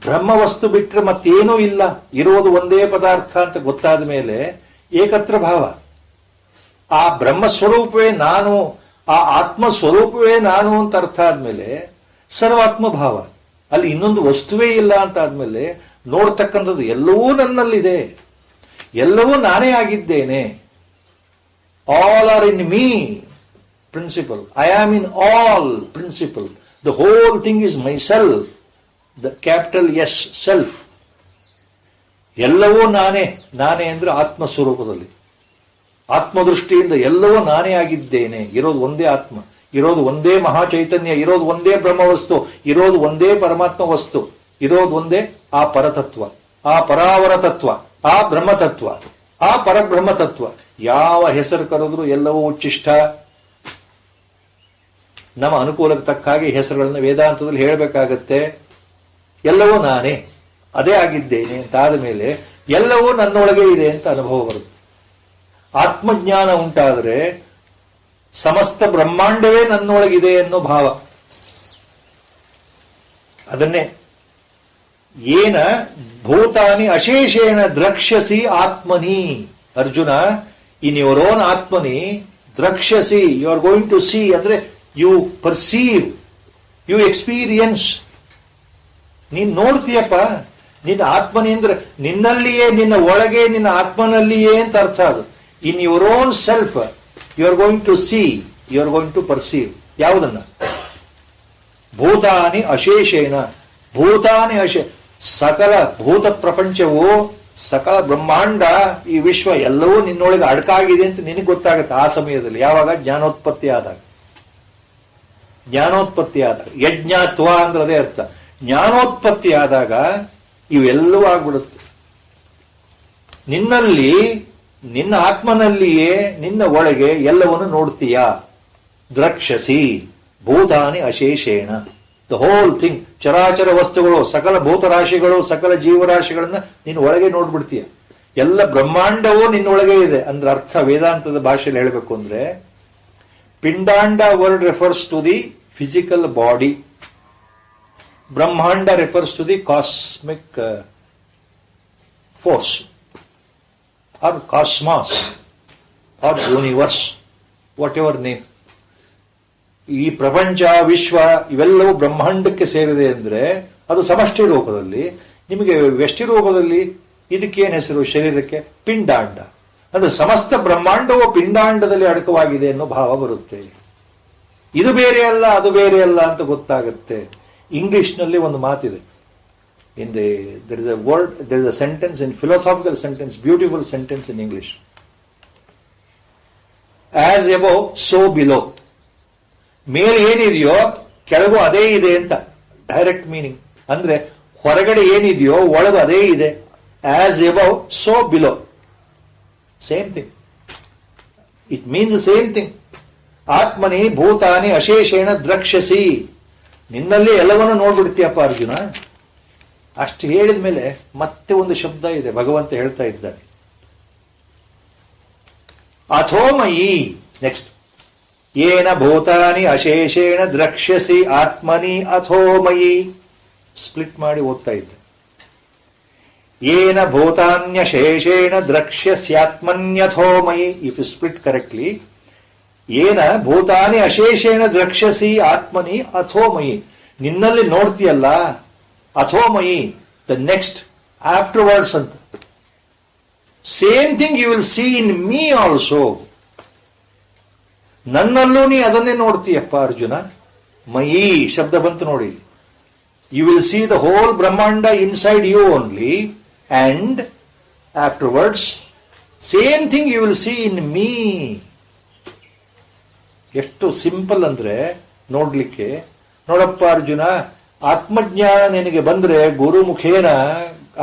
Speaker 1: ಬ್ರಹ್ಮ ವಸ್ತು ಬಿಟ್ರೆ ಮತ್ತೇನೂ ಇಲ್ಲ, ಇರೋದು ಒಂದೇ ಪದಾರ್ಥ ಅಂತ ಗೊತ್ತಾದ ಮೇಲೆ ಏಕತ್ರ ಭಾವ. ಆ ಬ್ರಹ್ಮ ಸ್ವರೂಪವೇ ನಾನು, ಆ ಆತ್ಮ ಸ್ವರೂಪವೇ ನಾನು ಅಂತ ಅರ್ಥ ಆದ್ಮೇಲೆ ಸರ್ವಾತ್ಮ ಭಾವ. ಅಲ್ಲಿ ಇನ್ನೊಂದು ವಸ್ತುವೇ ಇಲ್ಲ ಅಂತ ಆದ್ಮೇಲೆ ನೋಡ್ತಕ್ಕಂಥದ್ದು ಎಲ್ಲವೂ ನನ್ನಲ್ಲಿದೆ, ಎಲ್ಲವೂ ನಾನೇ ಆಗಿದ್ದೇನೆ. All are in me principle, I am in all principle, the whole thing is my self, the capital S self. ಎಲ್ಲವೂ ನಾನೇ, ನಾನೇ ಅಂದ್ರೆ ಆತ್ಮ ಸ್ವರೂಪದಲ್ಲಿ, ಆತ್ಮದೃಷ್ಟಿಯಿಂದ ಎಲ್ಲವೂ ನಾನೇ ಆಗಿದ್ದೇನೆ. ಇರೋದು ಒಂದೇ ಆತ್ಮ, ಇರೋದು ಒಂದೇ ಮಹಾಚೈತನ್ಯ, ಇರೋದು ಒಂದೇ ಬ್ರಹ್ಮವಸ್ತು, ಇರೋದು ಒಂದೇ ಪರಮಾತ್ಮ ವಸ್ತು, ಇರೋದು ಒಂದೇ ಆ ಪರತತ್ವ, ಆ ಪರಾವರ ತತ್ವ, ಆ ಬ್ರಹ್ಮತತ್ವ, ಆ ಪರಬ್ರಹ್ಮ ತತ್ವ. ಯಾವ ಹೆಸರು ಕರೆದ್ರೂ ಎಲ್ಲವೂ ಉಚ್ಚಿಷ್ಟ. ನಮ್ಮ ಅನುಕೂಲಕ್ಕೆ ತಕ್ಕ ಹಾಗೆ ಹೆಸರುಗಳನ್ನು ವೇದಾಂತದಲ್ಲಿ ಹೇಳಬೇಕಾಗತ್ತೆ. ಎಲ್ಲವೂ ನಾನೇ, ಅದೇ ಆಗಿದ್ದೇನೆ ಅಂತ ಆದ ಮೇಲೆ ಎಲ್ಲವೂ ನನ್ನೊಳಗೆ ಇದೆ ಅಂತ ಅನುಭವ ಬರುತ್ತೆ. ಆತ್ಮಜ್ಞಾನ ಉಂಟಾದರೆ ಸಮಸ್ತ ಬ್ರಹ್ಮಾಂಡವೇ ನನ್ನೊಳಗಿದೆ ಅನ್ನೋ ಭಾವ. ಅದನ್ನೇ ಏನ ಭೂತಾನಿ ಅಶೇಷೇಣ ದ್ರಕ್ಷ್ಯಸಿ ಆತ್ಮನಿ. ಅರ್ಜುನ, ಇನ್ ಯುವರ್ ಓನ್ ಆತ್ಮನಿ ದ್ರಕ್ಷ್ಯಸಿ, you are going to see ಅಂದ್ರೆ ಯು ಪರ್ಸೀವ್, ಯು ಎಕ್ಸ್ಪೀರಿಯನ್ಸ್. ನೀನ್ ನೋಡ್ತೀಯಪ್ಪ, ನಿನ್ನ ಆತ್ಮನಿ ಅಂದ್ರೆ ನಿನ್ನಲ್ಲಿಯೇ, ನಿನ್ನ ಒಳಗೆ, ನಿನ್ನ ಆತ್ಮನಲ್ಲಿಯೇ ಅಂತ ಅರ್ಥ. ಅದು in your own self you are going to see, you are going to perceive. ಯಾವುದನ್ನ? ಭೂತಾನಿ ಅಶೇಷೇಣ, ಭೂತಾನಿ ಸಕಲ ಭೂತ ಪ್ರಪಂಚವು, ಸಕಲ ಬ್ರಹ್ಮಾಂಡ, ಈ ವಿಶ್ವ ಎಲ್ಲವೂ ನಿನ್ನೊಳಗೆ ಅಡಕಾಗಿದೆ ಅಂತ ನಿನಗೆ ಗೊತ್ತಾಗುತ್ತೆ ಆ ಸಮಯದಲ್ಲಿ. ಯಾವಾಗ? ಜ್ಞಾನೋತ್ಪತ್ತಿ ಆದಾಗ. ಜ್ಞಾನೋತ್ಪತ್ತಿ ಆದಾಗ, ಯಜ್ಞಾತ್ವ ಅಂದ್ರೆ ಅದೇ ಅರ್ಥ. ಜ್ಞಾನೋತ್ಪತ್ತಿ ಆದಾಗ ಇವೆಲ್ಲವೂ ಆಗ್ಬಿಡುತ್ತೆ. ನಿನ್ನಲ್ಲಿ, ನಿನ್ನ ಆತ್ಮನಲ್ಲಿಯೇ, ನಿನ್ನ ಒಳಗೆ ಎಲ್ಲವನ್ನು ನೋಡ್ತೀಯ. ದ್ರಕ್ಷಸಿ ಭೂತಾನಿ ಅಶೇಷೇಣ, ದ ಹೋಲ್ ಥಿಂಗ್, ಚರಾಚರ ವಸ್ತುಗಳು, ಸಕಲ ಭೂತರಾಶಿಗಳು, ಸಕಲ ಜೀವರಾಶಿಗಳನ್ನ ನಿನ್ನ ಒಳಗೆ ನೋಡ್ಬಿಡ್ತೀಯ. ಎಲ್ಲ ಬ್ರಹ್ಮಾಂಡವೂ ನಿನ್ನೊಳಗೆ ಇದೆ ಅಂದ್ರೆ ಅರ್ಥ. ವೇದಾಂತದ ಭಾಷೆಯಲ್ಲಿ ಹೇಳಬೇಕು ಅಂದ್ರೆ, ಪಿಂಡಾಂಡ word refers to the physical body, ಬ್ರಹ್ಮಾಂಡ refers to the cosmic force or cosmos or universe, whatever name. ಈ ಪ್ರಪಂಚ, ವಿಶ್ವ ಇವೆಲ್ಲವೂ ಬ್ರಹ್ಮಾಂಡಕ್ಕೆ ಸೇರಿದೆ ಅಂದ್ರೆ ಅದು ಸಮಷ್ಟಿ ರೂಪದಲ್ಲಿ. ನಿಮಗೆ ವ್ಯಷ್ಟಿ ರೂಪದಲ್ಲಿ ಇದಕ್ಕೇನು ಹೆಸರು? ಶರೀರಕ್ಕೆ ಪಿಂಡಾಂಡ. ಅಂದ್ರೆ ಸಮಸ್ತ ಬ್ರಹ್ಮಾಂಡವು ಪಿಂಡಾಂಡದಲ್ಲಿ ಅಡಕವಾಗಿದೆ ಅನ್ನೋ ಭಾವ ಬರುತ್ತೆ. ಇದು ಬೇರೆ ಅಲ್ಲ, ಅದು ಬೇರೆ ಅಲ್ಲ ಅಂತ ಗೊತ್ತಾಗುತ್ತೆ. ಇಂಗ್ಲಿಷ್ನಲ್ಲಿ ಒಂದು ಮಾತಿದೆ, there is a sentence in philosophical sentence, beautiful sentence in English. As above, so below. ಮೇಲೆ ಏನಿದೆಯೋ ಕೆಳಗೂ ಅದೇ ಇದೆ ಅಂತ ಡೈರೆಕ್ಟ್ ಮೀನಿಂಗ್. ಅಂದ್ರೆ ಹೊರಗಡೆ ಏನಿದೆಯೋ ಒಳಗೂ ಅದೇ ಇದೆ. As above so below, same thing. It means the same thing. ಆತ್ಮನಿ ಭೂತಾನಿ ಅಶೇಷೇಣ ದ್ರಕ್ಷಸಿ, ನಿನ್ನಲ್ಲಿ ಎಲ್ಲವನ್ನೂ ನೋಡ್ಬಿಡ್ತೀಯಪ್ಪ ಅರ್ಜುನ. ಅಷ್ಟು ಹೇಳಿದ ಮೇಲೆ ಮತ್ತೆ ಒಂದು ಶಬ್ದ ಇದೆ, ಭಗವಂತ ಹೇಳ್ತಾ ಇದ್ದಾನೆ, ಅಥೋಮಯಿ. ನೆಕ್ಸ್ಟ್, ಏನ ಭೂತಾನಿ ಅಶೇಷೇಣ ದ್ರಕ್ಷ್ಯಸಿ ಆತ್ಮನಿ ಅಥೋಮಯಿ. ಸ್ಪ್ಲಿಟ್ ಮಾಡಿ ಓದ್ತಾ ಇದ್ದೆ. Yena bhutanya sheshena drakshyasyaatmanyatho mayi. If you split correctly, Yena bhutani asheshena drakshasi atmani atho mayi. Ninnalli ನೋಡ್ತೀಯಲ್ಲ ಅಥೋಮಯಿ, the next, afterwards ಅಂತ. Same thing you will see in me also. ನನ್ನಲ್ಲೂ ನೀ ಅದನ್ನೇ ನೋಡ್ತೀಯಪ್ಪ ಅರ್ಜುನ. ಮಯಿ ಶಬ್ದ ಬಂತು ನೋಡಿ. You will see the whole Brahmanda inside you only, and afterwards, same thing you will see in me. ಎಷ್ಟು ಸಿಂಪಲ್ ಅಂದ್ರೆ ನೋಡ್ಲಿಕ್ಕೆ. ನೋಡಪ್ಪ ಅರ್ಜುನ, ಆತ್ಮಜ್ಞಾನ ನಿನಗೆ ಬಂದ್ರೆ ಗುರು ಮುಖೇನ,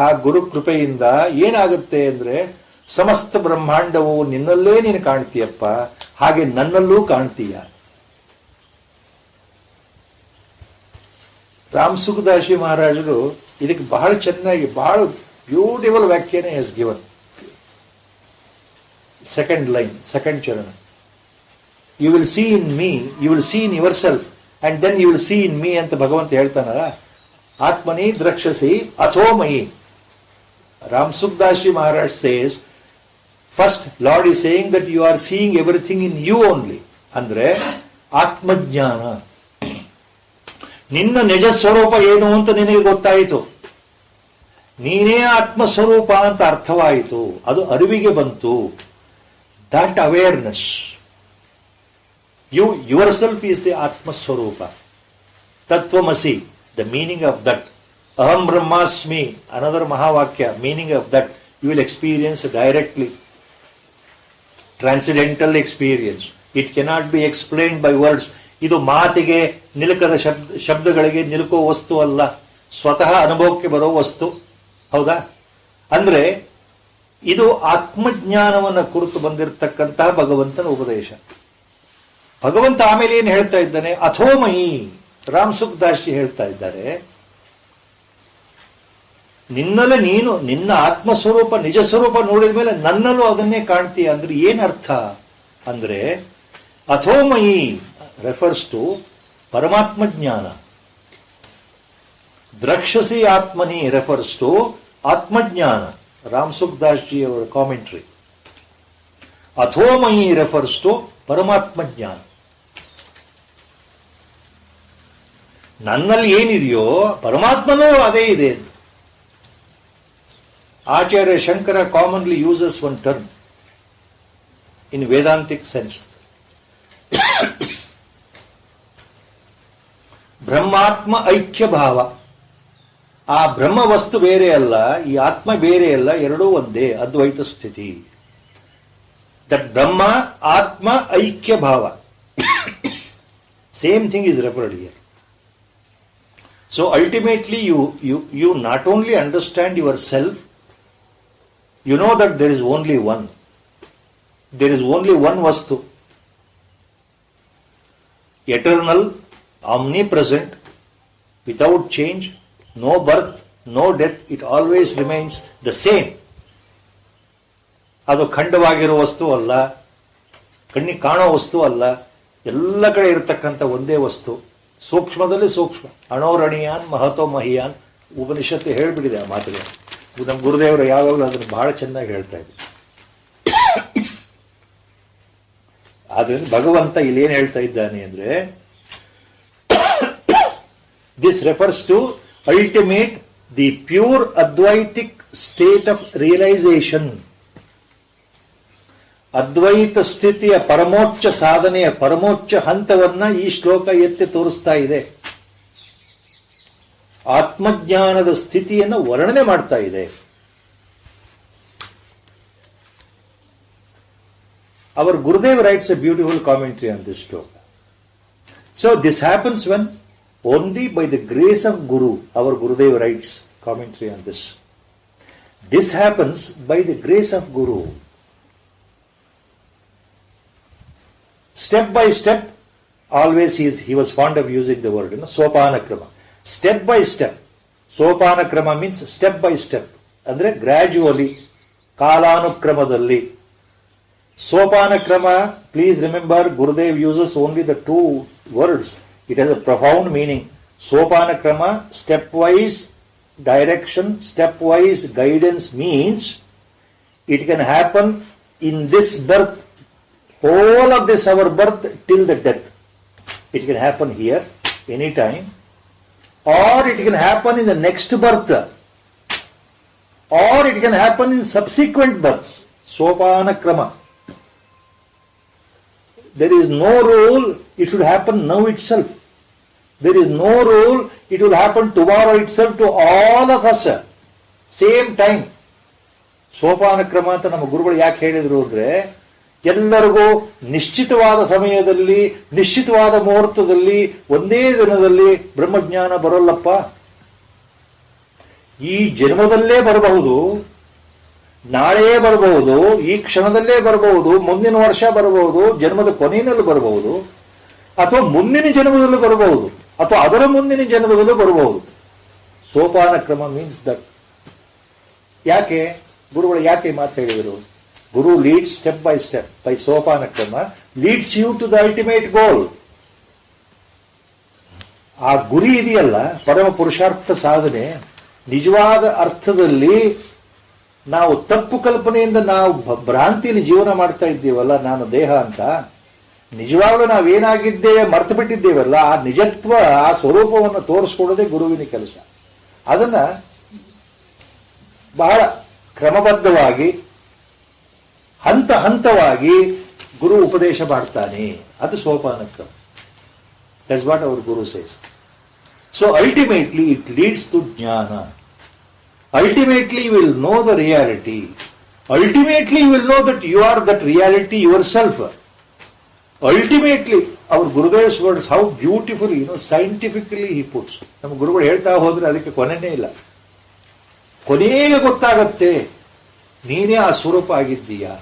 Speaker 1: ಆ ಗುರು ಕೃಪೆಯಿಂದ ಏನಾಗುತ್ತೆ ಅಂದ್ರೆ ಸಮಸ್ತ ಬ್ರಹ್ಮಾಂಡವು ನಿನ್ನಲ್ಲೇ ನೀನು ಕಾಣ್ತೀಯಪ್ಪ, ಹಾಗೆ ನನ್ನಲ್ಲೂ ಕಾಣ್ತೀಯ. ರಾಮ್ ಸುಖದಾಸಿ ಮಹಾರಾಜರು ಇದಕ್ಕೆ ಬಹಳ ಚೆನ್ನಾಗಿ, ಬಹಳ ಬ್ಯೂಟಿಫುಲ್ ವ್ಯಾಖ್ಯಾನ has given. Second line, second ಚರಣ. You will see in me, you will see in yourself, and then you will see in me ಅಂತ ಭಗವಂತ ಹೇಳ್ತಾನಲ್ಲ. ಆತ್ಮನಿ ದ್ರಕ್ಷಸಿ ಅಥೋಮಯಿ. Ram Sukhdasi Maharaj says, first Lord is saying that you are seeing everything in you only. ಅಂದ್ರೆ ಆತ್ಮಜ್ಞಾನ, ನಿನ್ನ ನಿಜ ಸ್ವರೂಪ ಏನು ಅಂತ ನಿನಗೆ ಗೊತ್ತಾಯಿತು, ನೀನೇ ಆತ್ಮಸ್ವರೂಪ ಅಂತ ಅರ್ಥವಾಯಿತು, ಅದು ಅರಿವಿಗೆ ಬಂತು. That awareness, your self is the ಆತ್ಮಸ್ವರೂಪ. ತತ್ವಮಸಿ, ದ ಮೀನಿಂಗ್ ಆಫ್ ದಟ್. ಅಹಂ ಬ್ರಹ್ಮಾಸ್ಮಿ, ಅನದರ್ ಮಹಾವಾಕ್ಯ, meaning of that you will experience directly. Transcendental experience. It cannot be explained by words. ಇದು ಮಾತಿಗೆ ನಿಲುಕದ ಶಬ್ದಗಳಿಗೆ ನಿಲುಕೋ ವಸ್ತು ಅಲ್ಲ, ಸ್ವತಃ ಅನುಭವಕ್ಕೆ ಬರೋ ವಸ್ತು. ಹೌದಾ? ಅಂದ್ರೆ ಇದು ಆತ್ಮಜ್ಞಾನವನ್ನು ಕುರಿತು ಬಂದಿರತಕ್ಕಂತಹ ಭಗವಂತನ ಉಪದೇಶ. ಭಗವಂತ ಆಮೇಲೆ ಏನು ಹೇಳ್ತಾ ಇದ್ದಾನೆ? ಅಥೋಮಯಿ. ರಾಮ್ ಸುಖದಾಸಿ ಹೇಳ್ತಾ ಇದ್ದಾರೆ, ನಿನ್ನಲ್ಲೇ ನೀನು ನಿನ್ನ ಆತ್ಮಸ್ವರೂಪ, ನಿಜ ಸ್ವರೂಪ ನೋಡಿದ ಮೇಲೆ ನನ್ನಲ್ಲೂ ಅದನ್ನೇ ಕಾಣ್ತೀಯ. ಅಂದ್ರೆ ಏನರ್ಥ ಅಂದ್ರೆ, ಅಥೋಮಯಿ ರೆಫರ್ಸ್ ಟು ಪರಮಾತ್ಮ ಜ್ಞಾನ. ದ್ರಕ್ಷಸಿ ಆತ್ಮನಿ ರೆಫರ್ಸ್ ಟು ಆತ್ಮಜ್ಞಾನ. ರಾಮ್ ಸುಖದಾಸ್ ಜಿ ಅವರ ಕಾಮೆಂಟ್ರಿ. ಅಥೋಮಯಿ ರೆಫರ್ಸ್ ಟು ಪರಮಾತ್ಮ ಜ್ಞಾನ. ನನ್ನಲ್ಲಿ ಏನಿದೆಯೋ ಪರಮಾತ್ಮನೂ ಅದೇ ಇದೆ. Acharya Shankara commonly uses one term in Vedantic sense. ಬ್ರಹ್ಮಾತ್ಮ ಐಕ್ಯ ಭಾವ. ಆ ಬ್ರಹ್ಮ ವಸ್ತು ಬೇರೆ ಅಲ್ಲ, ಈ ಆತ್ಮ ಬೇರೆ ಅಲ್ಲ, ಎರಡೂ ಒಂದೇ, ಅದ್ವೈತ ಸ್ಥಿತಿ. ದಟ್ ಬ್ರಹ್ಮ ಆತ್ಮ ಐಕ್ಯ ಭಾವ, same thing is referred here. So ultimately you not only understand yourself, you know that there is only one. There is only one Vastu. Eternal, omnipresent, without change, no birth, no death, it always remains the same. ಅದು ಖಂಡವಾಗಿರೋ ವಸ್ತು ಅಲ್ಲ, ಕಣ್ಣಿಗೆ ಕಾಣೋ ವಸ್ತು ಅಲ್ಲ, ಎಲ್ಲ ಕಡೆ ಇರತಕ್ಕಂಥ ಒಂದೇ ವಸ್ತು. ಸೂಕ್ಷ್ಮದಲ್ಲಿ ಸೂಕ್ಷ್ಮ. ಅಣೋರಣೀಯಾನ್ ಮಹತೋ ಮಹಿಯಾನ್ ಉಪನಿಷತ್ತು ಹೇಳ್ಬಿಟ್ಟಿದೆ ಆ ಮಾತುಗಳು. ನಮ್ಮ ಗುರುದೇವರು ಯಾವಾಗಲೂ ಅದನ್ನು ಬಹಳ ಚೆನ್ನಾಗಿ ಹೇಳ್ತಾ ಇದ್ರು. ಆದ್ರಿಂದ ಭಗವಂತ ಇಲ್ಲಿ ಏನ್ ಹೇಳ್ತಾ ಇದ್ದಾನೆ ಅಂದ್ರೆ, this refers to ultimate the pure Advaitic state of realisation. ಅದ್ವೈತ ಸ್ಥಿತಿಯ ಪರಮೋಚ್ಚ ಸಾಧನೆಯ ಪರಮೋಚ್ಚ ಹಂತವನ್ನ ಈ ಶ್ಲೋಕ ಎತ್ತಿ ತೋರಿಸ್ತಾ ಇದೆ. ಆತ್ಮಜ್ಞಾನದ ಸ್ಥಿತಿಯನ್ನು ವರ್ಣನೆ ಮಾಡ್ತಾ ಇದೆ. Our Gurudev writes a beautiful commentary on this sloka. So this happens when only by the grace of Guru, our Gurudev writes commentary on this. This happens by the grace of Guru. Step by step, always he was fond of using the word, sopana krama. Step by step. Sopana krama means step by step. Andre gradually, ಕಾಲಾನುಕ್ರಮದಲ್ಲಿ. Sopana krama, please remember, Gurudev uses only the two words. It has a profound meaning. Sopana krama, stepwise direction, stepwise guidance means it can happen in this birth, whole of this our birth till the death. It can happen here, anytime, or it can happen in the next birth, or it can happen in subsequent births. Sopana Krama. There is no rule it should happen now itself. There is no rule it will happen tomorrow itself to all of us. Same time. ಸೋಪಾನ ಕ್ರಮ ಅಂತ ನಮ್ಮ ಗುರುಗಳು ಯಾಕೆ ಹೇಳಿದ್ರು ಅಂದ್ರೆ, ಎಲ್ಲರಿಗೂ ನಿಶ್ಚಿತವಾದ ಸಮಯದಲ್ಲಿ, ನಿಶ್ಚಿತವಾದ ಮುಹೂರ್ತದಲ್ಲಿ, ಒಂದೇ ದಿನದಲ್ಲಿ ಬ್ರಹ್ಮಜ್ಞಾನ ಬರೋಲ್ಲಪ್ಪ. ಈ ಜನ್ಮದಲ್ಲೇ ಬರಬಹುದು, ನಾಳೆ ಬರಬಹುದು, ಈ ಕ್ಷಣದಲ್ಲೇ ಬರಬಹುದು, ಮುಂದಿನ ವರ್ಷ ಬರಬಹುದು, ಜನ್ಮದ ಕೊನೆಯಲ್ಲಿ ಬರಬಹುದು, ಅಥವಾ ಮುಂದಿನ ಜನ್ಮದಲ್ಲೂ ಬರಬಹುದು, ಅಥವಾ ಅದರ ಮುಂದಿನ ಜನ್ಮದಲ್ಲೂ ಬರಬಹುದು. ಸೋಪಾನ ಕ್ರಮ ಮೀನ್ಸ್ ದಟ್. ಯಾಕೆ ಗುರುಗಳು ಯಾಕೆ ಮಾತು ಹೇಳಿದರು? Guru leads step by step. By ಸೋಪಾನ ಕ್ರಮ leads you to the ultimate goal. ಆ ಗುರಿ ಇದೆಯಲ್ಲ, ಪರಮ ಪುರುಷಾರ್ಥ ಸಾಧನೆ, ನಿಜವಾದ ಅರ್ಥದಲ್ಲಿ ನಾವು ತಪ್ಪು ಕಲ್ಪನೆಯಿಂದ ನಾವು ಭ್ರಾಂತಿಯಲ್ಲಿ ಜೀವನ ಮಾಡ್ತಾ ಇದ್ದೀವಲ್ಲ, ನಾನು ದೇಹ ಅಂತ, ನಿಜವಾಗ್ಲೂ ನಾವೇನಾಗಿದ್ದೇವೆ ಮರ್ತು ಬಿಟ್ಟಿದ್ದೇವಲ್ಲ, ಆ ನಿಜತ್ವ, ಆ ಸ್ವರೂಪವನ್ನು ತೋರಿಸ್ಕೊಡೋದೇ ಗುರುವಿನ ಕೆಲಸ. ಅದನ್ನ ಬಹಳ ಕ್ರಮಬದ್ಧವಾಗಿ, ಹಂತ ಹಂತವಾಗಿ ಗುರು ಉಪದೇಶ ಮಾಡ್ತಾನೆ. ಅದು ಸೋಪಾನ ಕ್ರಮ. That's what our guru says. So ultimately it leads to ಜ್ಞಾನ. Ultimately you will know the reality. Ultimately you will know that you are that reality yourself. Ultimately, our Gurudev's words, how beautifully, scientifically he puts. ನಮ್ಮ ಗುರುಗಳು ಹೇಳ್ತಾ ಹೋದ್ರೆ ಅದಕ್ಕೆ ಕೊನೆನೇ ಇಲ್ಲ. ಕೊನೆಗೆ ಗೊತ್ತಾಗತ್ತೆ ನೀನೇ ಆ ಸ್ವರೂಪ ಆಗಿದ್ದೀಯಾ,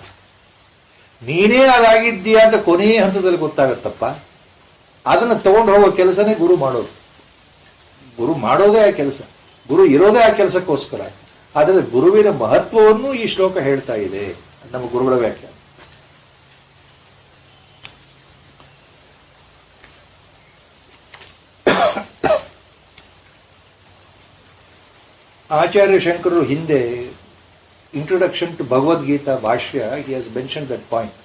Speaker 1: ನೀನೇ ಅದಾಗಿದ್ದೀಯಾ ಅಂತ ಕೊನೆಯ ಹಂತದಲ್ಲಿ ಗೊತ್ತಾಗತ್ತಪ್ಪ. ಅದನ್ನ ತಗೊಂಡು ಹೋಗೋ ಕೆಲಸನೇ ಗುರು ಮಾಡೋದು. ಗುರು ಮಾಡೋದೇ ಆ ಕೆಲಸ, ಗುರು ಇರೋದೇ ಆ ಕೆಲಸಕ್ಕೋಸ್ಕರ. ಆದರೆ ಗುರುವಿನ ಮಹತ್ವವನ್ನು ಈ ಶ್ಲೋಕ ಹೇಳ್ತಾ ಇದೆ, ನಮ್ಮ ಗುರುಗಳ ವ್ಯಾಖ್ಯಾನ. ಆಚಾರ್ಯ ಶಂಕರರು ಹಿಂದೆ ಇಂಟ್ರೊಡಕ್ಷನ್ ಟು ಭಗವದ್ಗೀತಾ ಭಾಷ್ಯ, he has mention that point.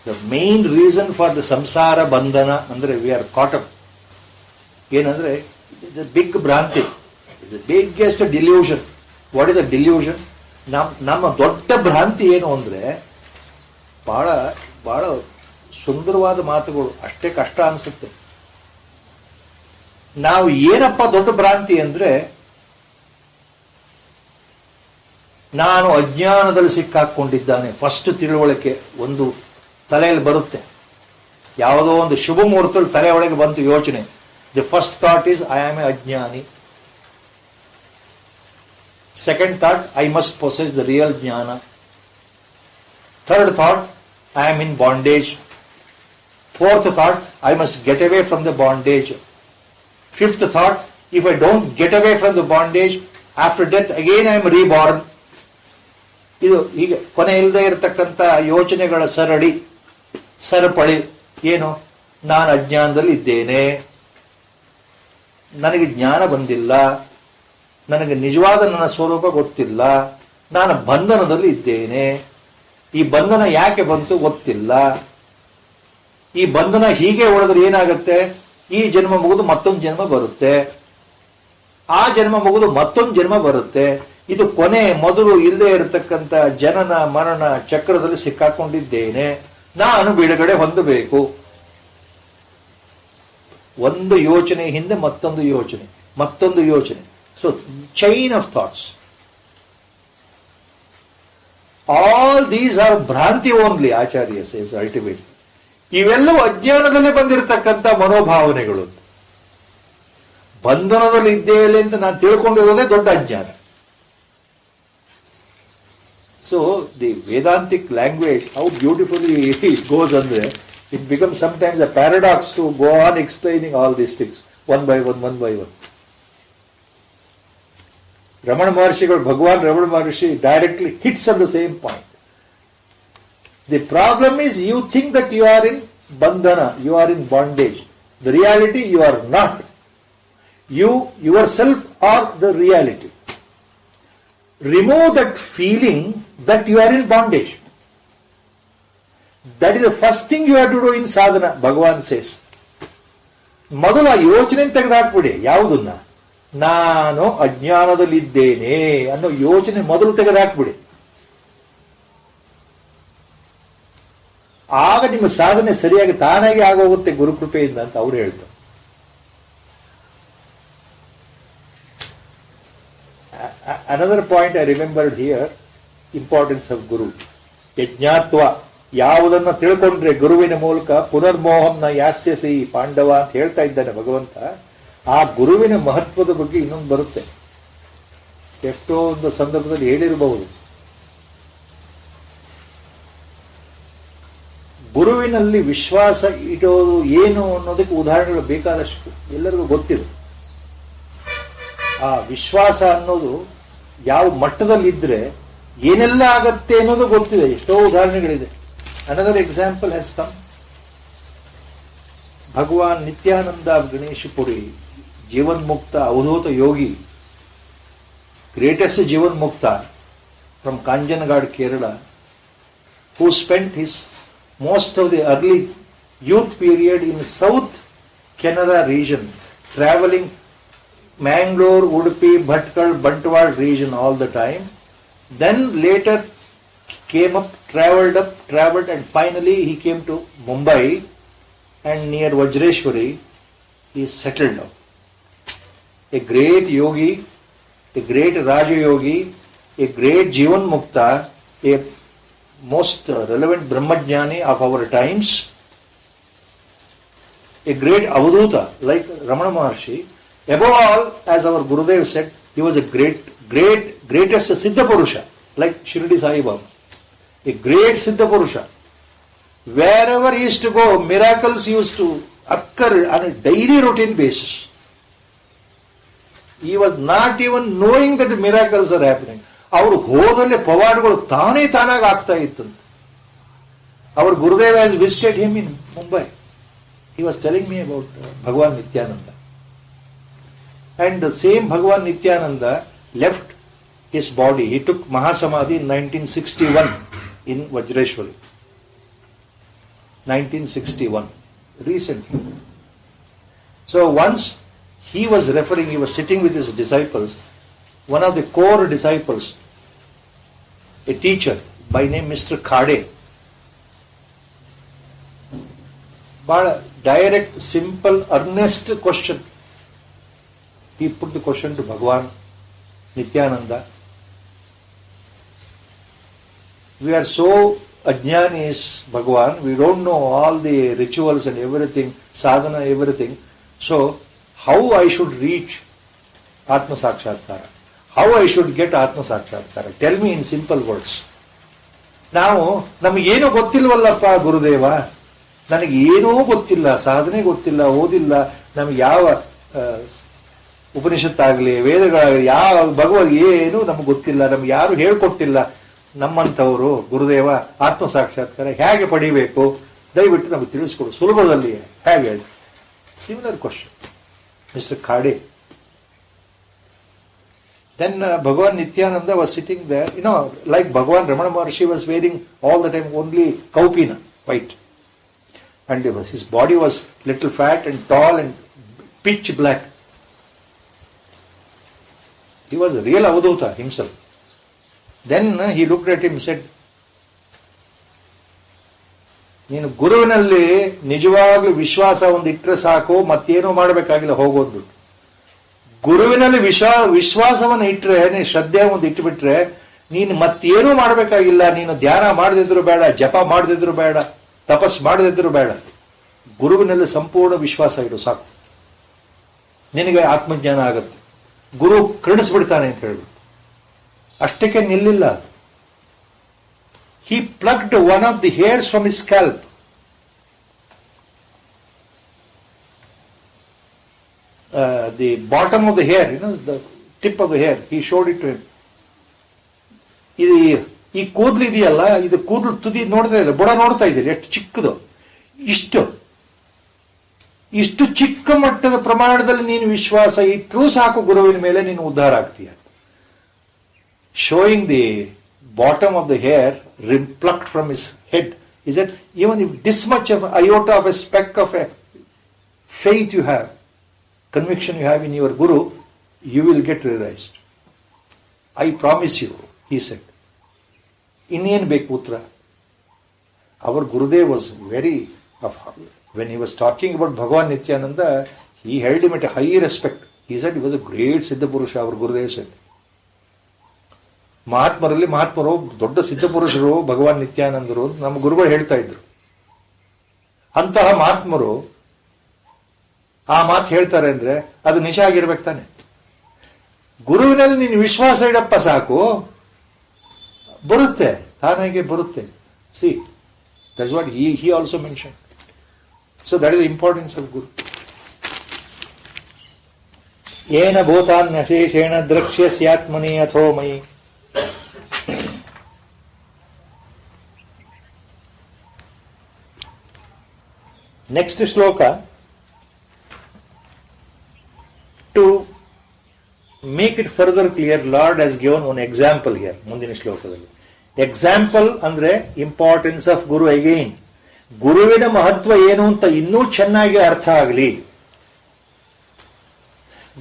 Speaker 1: The main reason for the ಸಂಸಾರ ಬಂಧನ ಅಂದ್ರೆ ವಿ ಆರ್ ಕಾಟ್ ಅಪ್. ಏನಂದ್ರೆ ಬಿಗ್ ಭ್ರಾಂತಿ, the biggest delusion. What is the delusion? ನಮ್ಮ ದೊಡ್ಡ ಭ್ರಾಂತಿ ಏನು ಅಂದ್ರೆ, ಬಹಳ ಬಹಳ ಸುಂದರವಾದ ಮಾತುಗಳು, ಅಷ್ಟೇ ಕಷ್ಟ ಅನ್ಸುತ್ತೆ. ನಾವು ಏನಪ್ಪ ದೊಡ್ಡ ಭ್ರಾಂತಿ ಅಂದ್ರೆ, ನಾನು ಅಜ್ಞಾನದಲ್ಲಿ ಸಿಕ್ಕಾಕೊಂಡಿದ್ದಾನೆ. ಫಸ್ಟ್ ತಿಳುವಳಿಕೆ ಒಂದು ತಲೆಯಲ್ಲಿ ಬರುತ್ತೆ. ಯಾವುದೋ ಒಂದು ಶುಭ ಮುಹೂರ್ತದಲ್ಲಿ ತಲೆ ಒಳಗೆ ಬಂತು ಯೋಚನೆ. The first thought is I am a ಅಜ್ಞಾನಿ. Second thought, I must possess the real jnana. Third thought, I am in bondage. Fourth thought, I must get away from the bondage. Fifth thought, if I don't get away from the bondage, after death again I am reborn. ಇದು ಈಗ ಕೊನೆ ಇಲ್ಲದೆ ಇರತಕ್ಕಂಥ ಯೋಚನೆಗಳ ಸರಪಳಿ. ಏನು? ನಾನು ಅಜ್ಞಾನದಲ್ಲಿ ಇದ್ದೇನೆ, ನನಗೆ ಜ್ಞಾನ ಬಂದಿಲ್ಲ, ನನಗೆ ನಿಜವಾದ ನನ್ನ ಸ್ವರೂಪ ಗೊತ್ತಿಲ್ಲ, ನಾನು ಬಂಧನದಲ್ಲಿ ಇದ್ದೇನೆ, ಈ ಬಂಧನ ಯಾಕೆ ಬಂತು ಗೊತ್ತಿಲ್ಲ, ಈ ಬಂಧನ ಹೀಗೆ ಉಳಿದ್ರೆ ಏನಾಗುತ್ತೆ, ಈ ಜನ್ಮ ಮುಗಿದು ಮತ್ತೊಂದು ಜನ್ಮ ಬರುತ್ತೆ, ಆ ಜನ್ಮ ಮುಗಿದು ಮತ್ತೊಂದು ಜನ್ಮ ಬರುತ್ತೆ. ಇದು ಕೊನೆ ಮೊದಲು ಇಲ್ಲದೆ ಇರತಕ್ಕಂಥ ಜನನ ಮರಣ ಚಕ್ರದಲ್ಲಿ ಸಿಕ್ಕಾಕೊಂಡಿದ್ದೇನೆ, ನಾನು ಬಿಡುಗಡೆ ಹೊಂದಬೇಕು. ಒಂದು ಯೋಚನೆ ಹಿಂದೆ ಮತ್ತೊಂದು ಯೋಚನೆ, ಮತ್ತೊಂದು ಯೋಚನೆ. So, chain of thoughts. All these are ಭ್ರಾಂತಿ only, Acharya says ultimately. ಇವೆಲ್ಲವೂ ಅಜ್ಞಾನದಲ್ಲೇ ಬಂದಿರತಕ್ಕಂಥ ಮನೋಭಾವನೆಗಳು. ಬಂಧನದಲ್ಲಿ ಇದ್ದೇಲೆ ಅಂತ ನಾನು ತಿಳ್ಕೊಂಡಿರೋದೇ ದೊಡ್ಡ ಅಜ್ಞಾನ. So, the Vedantic language, how beautifully it goes andre, it becomes sometimes a paradox to go on explaining all these things, one by one. Ramana Maharshigal, Bhagwan Ramana Maharshi directly hits on the same point. The problem is you think that you are in bandhana, you are in bondage. The reality you are not. You yourself are the reality. Remove that feeling that you are in bondage. That is the first thing you have to do in sadhana, Bhagavan says. ಮೊದಲು ಆ ಯೋಚನೆ ತೆಗೆದುಹಾಕ್ಬಿಡಿ. ಯಾವುದನ್ನ? ನಾನು ಅಜ್ಞಾನದಲ್ಲಿದ್ದೇನೆ ಅನ್ನೋ ಯೋಚನೆ ಮೊದಲು ತೆಗೆದುಹಾಕ್ಬಿಡಿ. ಆಗ ನಿಮ್ಮ ಸಾಧನೆ ಸರಿಯಾಗಿ ತಾನಾಗಿ ಆಗೋಗುತ್ತೆ ಗುರುಕೃಪೆಯಿಂದ ಅಂತ ಅವ್ರು ಹೇಳ್ತಾರೆ. Another point I remembered here, importance of Guru. ಯಜ್ಞಾತ್ವ, ಯಾವುದನ್ನ ತಿಳ್ಕೊಂಡ್ರೆ ಗುರುವಿನ ಮೂಲಕ ಪುನರ್ಮೋಹಂನ ಯಾಸ್ಯಸಿ ಪಾಂಡವ ಅಂತ ಹೇಳ್ತಾ ಇದ್ದಾನೆ ಭಗವಂತ. ಆ ಗುರುವಿನ ಮಹತ್ವದ ಬಗ್ಗೆ ಇನ್ನೊಂದು ಬರುತ್ತೆ. ಎಷ್ಟೋ ಒಂದು ಸಂದರ್ಭದಲ್ಲಿ ಹೇಳಿರಬಹುದು. ಗುರುವಿನಲ್ಲಿ ವಿಶ್ವಾಸ ಇಡೋದು ಏನು ಅನ್ನೋದಕ್ಕೆ ಉದಾಹರಣೆಗಳು ಬೇಕಾದಷ್ಟು ಎಲ್ಲರಿಗೂ ಗೊತ್ತಿದೆ. ಆ ವಿಶ್ವಾಸ ಅನ್ನೋದು ಯಾವ ಮಟ್ಟದಲ್ಲಿದ್ರೆ ಏನೆಲ್ಲ ಆಗತ್ತೆ ಅನ್ನೋದು ಗೊತ್ತಿದೆ. ಎಷ್ಟೋ ಉದಾಹರಣೆಗಳಿದೆ. Another example has come. Bhagavan Nityananda of Ganeshapuri, Jivan Mukta, Avadhuta Yogi, greatest Jivan Mukta from Kanjanagad, Kerala, who spent his most of the early youth period in South Canara region, traveling Mangalore, Udupi, Bhatkal, Bantwal region all the time. Then later came up, traveled, and finally he came to Mumbai, and near Vajreshwari he settled down. A great yogi, a great Raja Yogi, a great Jivan Mukta, a most relevant Brahmajnani of our times, a great Avadhuta like Ramana Maharshi. Above all, as our Gurudev said, he was a greatest Siddha Purusha, like Shirdi Sai Baba. A great Siddha Purusha. Wherever he used to go, miracles used to occur on a daily routine basis. He was not even knowing that the miracles are happening. ಅವರು ಹೋದಲ್ಲೇ ಪವಾಡಗಳು ತಾನಾಗಿ ಆಗ್ತಾ ಇತ್ತಂತೆ. Our Gurudev has visited him in Mumbai. He was telling me about Bhagavan Nityananda. And the same Bhagavan Nityananda left his body. He took Mahasamadhi in 1961 in Vajreshwari. 1961. Recently. So once he was sitting with his disciples, one of the core disciples, a teacher by name Mr. Khade, but direct, simple, earnest question. He put the question to Bhagavan Nityananda. We are so ajnanis, Bhagavan, we don't know all the rituals and everything, sadhana, everything. So, how I should reach Atma Sakshatkara? How I should get Atma Sakshatkara? Tell me in simple words. ನಾವು ನಮಗೇನೋ ಗೊತ್ತಿಲ್ವಲ್ಲಪ್ಪ ಗುರುದೇವ, ನನಗೆ ಏನೂ ಗೊತ್ತಿಲ್ಲ, ಸಾಧನೆ ಗೊತ್ತಿಲ್ಲ, ಓದಿಲ್ಲ, ನಮ್ಗೆ ಯಾವ ಉಪನಿಷತ್ತಾಗಲಿ ವೇದಗಳಾಗಲಿ ಯಾವ ಭಗವದ್ ಏನು ನಮ್ಗೆ ಗೊತ್ತಿಲ್ಲ, ನಮ್ಗೆ ಯಾರು ಹೇಳ್ಕೊಟ್ಟಿಲ್ಲ. ನಮ್ಮಂಥವರು ಗುರುದೇವ ಆತ್ಮ ಸಾಕ್ಷಾತ್ಕಾರ ಹೇಗೆ ಪಡಿಬೇಕು ದಯವಿಟ್ಟು ನಮಗೆ ತಿಳಿಸ್ಕೊಡು ಸುಲಭದಲ್ಲಿ ಹೇಗೆ. Similar question mister Khade. Then Bhagavan Nityananda was sitting there, like Bhagavan Ramana Maharshi was wearing all the time only kaupina, white. And his body was little fat and tall and pitch black. He was a real Avadhuta himself. Then he looked at him and said, ನೀನು ಗುರುವಿನಲ್ಲಿ ನಿಜವಾಗ್ಲೂ ವಿಶ್ವಾಸ ಒಂದು ಇಟ್ಟರೆ ಸಾಕು, ಮತ್ತೇನೂ ಮಾಡಬೇಕಾಗಿಲ್ಲ ಹೋಗೋದು. ಗುರುವಿನಲ್ಲಿ ವಿಶ್ವಾಸವನ್ನು ಇಟ್ಟರೆ, ನೀನು ಶ್ರದ್ಧೆ ಒಂದು ಇಟ್ಟುಬಿಟ್ರೆ ನೀನು ಮತ್ತೇನೂ ಮಾಡಬೇಕಾಗಿಲ್ಲ. ನೀನು ಧ್ಯಾನ ಮಾಡದಿದ್ರು ಬೇಡ, ಜಪ ಮಾಡದಿದ್ರು ಬೇಡ, ತಪಸ್ ಮಾಡದಿದ್ರು ಬೇಡ. ಗುರುವಿನಲ್ಲಿ ಸಂಪೂರ್ಣ ವಿಶ್ವಾಸ ಇಡು ಸಾಕು, ನಿನಗೆ ಆತ್ಮಜ್ಞಾನ ಆಗುತ್ತೆ. ಗುರು ಕರುಣಿಸ್ಬಿಡ್ತಾನೆ ಅಂತ ಹೇಳ್ಬಿಟ್ಟು ಅಷ್ಟಕ್ಕೆ ನಿಲ್ಲಿಲ್ಲ. He plucked one of the hairs from his scalp. The bottom of the hair, the tip of the hair, he showed it to him. ಈ ಕೂದಲು ಇದೆಯಲ್ಲ, ಇದು ಕೂದಲು ತುದಿ ನೋಡ್ತಾ ಇಲ್ಲ, ಬುಡ ನೋಡ್ತಾ ಇದ್ದೀರಿ ಎಷ್ಟು ಚಿಕ್ಕದು, ಇಷ್ಟು ಇಷ್ಟು ಚಿಕ್ಕ ಮಟ್ಟದ ಪ್ರಮಾಣದಲ್ಲಿ ನೀನು ವಿಶ್ವಾಸ ಇಟ್ಟರೂ ಸಾಕು ಗುರುವಿನ ಮೇಲೆ ನೀನು ಉದ್ಧಾರ ಆಗ್ತೀಯ. Showing the bottom of the hair plucked from his head is that even if this much of iota of a speck of a faith you have, conviction you have in your guru, you will get realized. I promise you, he said. ಇನ್ನೇನು ಬೇಕು ಉತ್ತರ? Our Gurudev was very, when he was talking about Bhagavan Nityananda, he held him at a high respect. He said he was a great Siddha Purusha, our Gurudev said. ಮಹಾತ್ಮರಲ್ಲಿ ಮಹಾತ್ಮರು, ದೊಡ್ಡ ಸಿದ್ಧ ಪುರುಷರು ಭಗವಾನ್ ನಿತ್ಯಾನಂದರು ನಮ್ಮ ಗುರುಗಳು ಹೇಳ್ತಾ ಇದ್ರು. ಅಂತಹ ಮಹಾತ್ಮರು ಆ ಮಾತು ಹೇಳ್ತಾರೆ ಅಂದ್ರೆ ಅದು ನಿಜ ಆಗಿರ್ಬೇಕು ತಾನೆ. ಗುರುವಿನಲ್ಲಿ ನೀನು ವಿಶ್ವಾಸ ಇಡಪ್ಪ ಸಾಕು, ಬರುತ್ತೆ, ತಾನಾಗೆ ಬರುತ್ತೆ. C, that's what he also mentioned. So that is the importance of Guru. ಏನ ಭೂತಾನ್ಯಶೇಷೇಣ ದ್ರಕ್ಷ್ಯಸ್ಯಾತ್ಮನಿ ಅಥೋ ಮಯಿ. Next shloka, to make it further clear, Lord has given one example here. ಮುಂದಿನ ಶ್ಲೋಕದಲ್ಲಿ ಎಕ್ಸಾಂಪಲ್ ಅಂದ್ರೆ ಇಂಪಾರ್ಟೆನ್ಸ್ ಆಫ್ ಗುರು. ಅಗೈನ್ ಗುರುವಿನ ಮಹತ್ವ ಏನು ಅಂತ ಇನ್ನೂ ಚೆನ್ನಾಗಿ ಅರ್ಥ ಆಗಲಿ.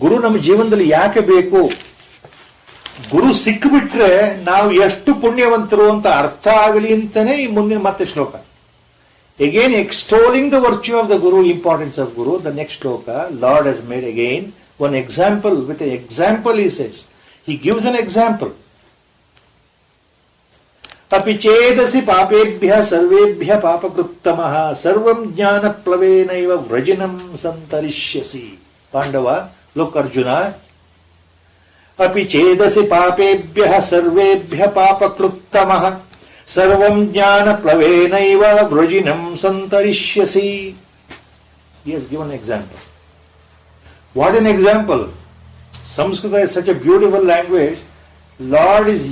Speaker 1: ಗುರು ನಮ್ಮ ಜೀವನದಲ್ಲಿ ಯಾಕೆ ಬೇಕು, ಗುರು ಸಿಕ್ಕಿಬಿಟ್ರೆ ನಾವು ಎಷ್ಟು ಪುಣ್ಯವಂತರು ಅಂತ ಅರ್ಥ ಆಗಲಿ ಅಂತಾನೆ ಈ ಮುಂದಿನ ಮತ್ತೆ ಶ್ಲೋಕ. Again extolling the virtue of the Guru, importance of Guru, the next shloka, Lord has made again one example. With an example he says, he gives an example. Api chedasi papebhya sarvebhya papakruttamaha sarvam jnana plavenaiva vrajinam santarishyasi. Pandava, look Arjuna. Api chedasi papebhya sarvebhya papakruttamaha ಸರ್ವಂ ಜ್ಞಾನ ಪ್ಲವೇನೈವ ವೃಜಿನಂ ಸಂತರಿಷ್ಯಸಿ. He has given an example. What an example! Sanskrit is such a beautiful language. Lord is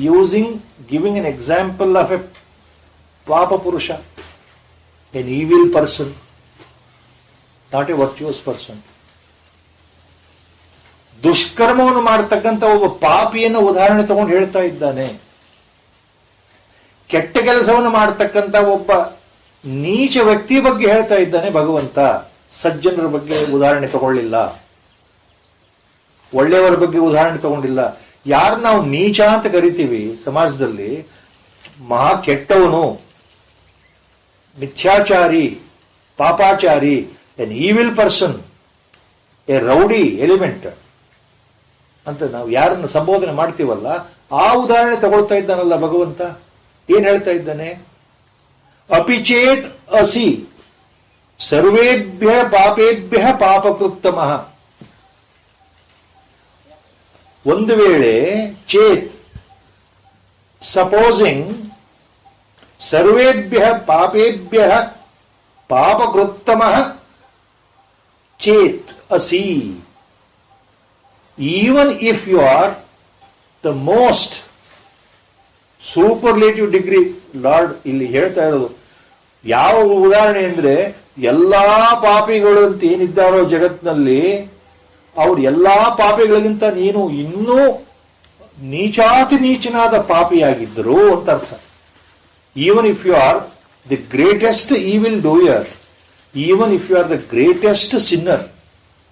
Speaker 1: giving an example of a Papa Purusha, an evil person, not a virtuous person. ದುಷ್ಕರ್ಮವನ್ನು ಮಾಡತಕ್ಕಂಥ ಒಬ್ಬ ಪಾಪಿಯನ್ನು ಉದಾಹರಣೆ ತಗೊಂಡು ಹೇಳ್ತಾ ಇದ್ದಾನೆ. ಕೆಟ್ಟ ಕೆಲಸವನ್ನು ಮಾಡತಕ್ಕಂಥ ಒಬ್ಬ ನೀಚ ವ್ಯಕ್ತಿಯ ಬಗ್ಗೆ ಹೇಳ್ತಾ ಇದ್ದಾನೆ ಭಗವಂತ. ಸಜ್ಜನರ ಬಗ್ಗೆ ಉದಾಹರಣೆ ತಗೊಳ್ಳಿಲ್ಲ, ಒಳ್ಳೆಯವರ ಬಗ್ಗೆ ಉದಾಹರಣೆ ತಗೊಂಡಿಲ್ಲ. ಯಾರು ನಾವು ನೀಚ ಅಂತ ಕರಿತೀವಿ ಸಮಾಜದಲ್ಲಿ, ಮಹಾ ಕೆಟ್ಟವನು, ಮಿಥ್ಯಾಚಾರಿ, ಪಾಪಾಚಾರಿ, an evil person, a rowdy element ಅಂತ ನಾವು ಯಾರನ್ನು ಸಂಬೋಧನೆ ಮಾಡ್ತೀವಲ್ಲ, ಆ ಉದಾಹರಣೆ ತಗೊಳ್ತಾ ಇದ್ದಾನಲ್ಲ ಭಗವಂತ. ಏನ್ ಹೇಳ್ತಾ ಇದ್ದಾನೆ? ಅಪಿಚೇತ್ ಅಸಿ ಸರ್ವೇಭ್ಯ ಪಾಪೇಭ್ಯ ಪಾಪಕೃತ್ತಮಃ. ಒಂದು ವೇಳೆ ಚೇತ್, ಸಪೋಸಿಂಗ್, ಸರ್ವೇಭ್ಯ ಪಾಪೇಭ್ಯ ಪಾಪಕೃತ್ತಮಃ ಚೇತ್ ಅಸಿ, even if you are the most superlative degree. Lord ಇಲ್ಲಿ ಹೇಳ್ತಾ ಇರೋದು ಯಾವ ಉದಾಹರಣೆ ಅಂದ್ರೆ, ಎಲ್ಲಾ ಪಾಪಿಗಳು ಅಂತ ಏನಿದ್ದಾರೋ ಜಗತ್ನಲ್ಲಿ, ಅವ್ರು ಎಲ್ಲಾ ಪಾಪಿಗಳಿಗಿಂತ ನೀನು ಇನ್ನೂ ನೀಚಾತಿ ನೀಚನಾದ ಪಾಪಿಯಾಗಿದ್ದರು ಅಂತ ಅರ್ಥ. Even if you are the greatest evil doer, even if you are the greatest sinner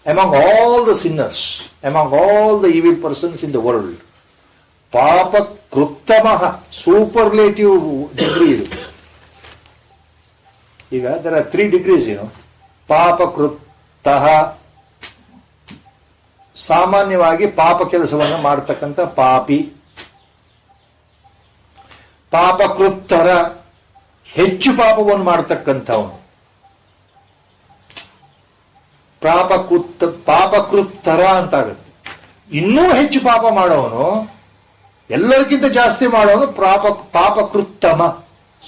Speaker 1: among all the sinners, among all the evil persons in the world, ಪಾಪ ಕೃತ್ತಮಃ, ಸೂಪರ್ಲೇಟಿವ್ ಡಿಗ್ರಿ ಇದು. ಈಗ there are 3 degrees, ಪಾಪ ಕೃತ್ತಃ, ಸಾಮಾನ್ಯವಾಗಿ ಪಾಪ ಕೆಲಸವನ್ನು ಮಾಡತಕ್ಕಂಥ ಪಾಪಿ. ಪಾಪಕೃತ್ತರ, ಹೆಚ್ಚು ಪಾಪವನ್ನು ಮಾಡತಕ್ಕಂಥವನು. ಪಾಪಕೃತ್ತರ ಅಂತಾಗುತ್ತೆ. ಇನ್ನೂ ಹೆಚ್ಚು ಪಾಪ ಮಾಡೋನು, ಎಲ್ಲರಿಗಿಂತ ಜಾಸ್ತಿ ಮಾಡೋನು ಪಾಪಕೃತ್ತಮ,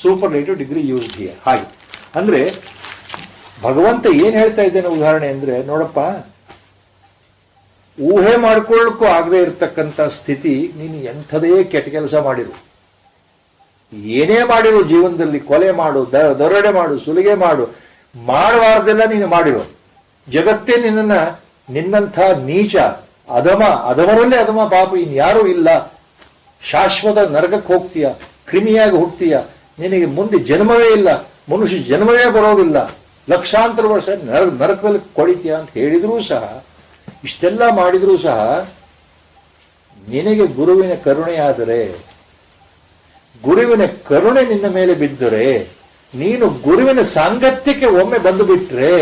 Speaker 1: ಸೂಪರ್ಲೇಟಿವ್ ಡಿಗ್ರಿ ಯೂಸ್ಡ್ ಹಿಯರ್. ಹಾಗೆ ಅಂದ್ರೆ ಭಗವಂತ ಏನ್ ಹೇಳ್ತಾ ಇದ್ದೇನೆ ಉದಾಹರಣೆ ಅಂದ್ರೆ, ನೋಡಪ್ಪ, ಊಹೆ ಮಾಡ್ಕೊಳ್ಳಕ್ಕೂ ಆಗದೆ ಇರತಕ್ಕಂಥ ಸ್ಥಿತಿ, ನೀನು ಎಂಥದೇ ಕೆಟ್ಟ ಕೆಲಸ ಮಾಡಿರು, ಏನೇ ಮಾಡಿರು ಜೀವನದಲ್ಲಿ, ಕೊಲೆ ಮಾಡು, ದರೋಡೆ ಮಾಡು, ಸುಲಿಗೆ ಮಾಡು, ಮಾಡಬಾರ್ದೆಲ್ಲ ನೀನು ಮಾಡಿರು, ಜಗತ್ತೇ ನಿನ್ನಂಥ ನೀಚ ಅಧಮರಲ್ಲೇ ಅಧಮ ಪಾಪ ಇನ್ಯಾರೂ ಇಲ್ಲ, ಶಾಶ್ವತ ನರಕಕ್ಕೆ ಹೋಗ್ತೀಯ, ಕ್ರಿಮಿಯಾಗಿ ಹುಟ್ಟತೀಯ, ನಿನಗೆ ಮುಂದೆ ಜನ್ಮವೇ ಇಲ್ಲ, ಮನುಷ್ಯ ಜನ್ಮವೇ ಬರೋದಿಲ್ಲ, ಲಕ್ಷಾಂತರ ವರ್ಷ ನರಕದಲ್ಲಿ ಕೊಳಿತೀಯ ಅಂತ ಹೇಳಿದ್ರೂ ಸಹ, ಇಷ್ಟೆಲ್ಲ ಮಾಡಿದ್ರೂ ಸಹ ನಿನಗೆ ಗುರುವಿನ ಕರುಣೆಯಾದರೆ, ಗುರುವಿನ ಕರುಣೆ ನಿನ್ನ ಮೇಲೆ ಬಿದ್ದರೆ, ನೀನು ಗುರುವಿನ ಸಾಂಗತ್ಯಕ್ಕೆ ಒಮ್ಮೆ ಬಂದು ಬಿಟ್ರೆ,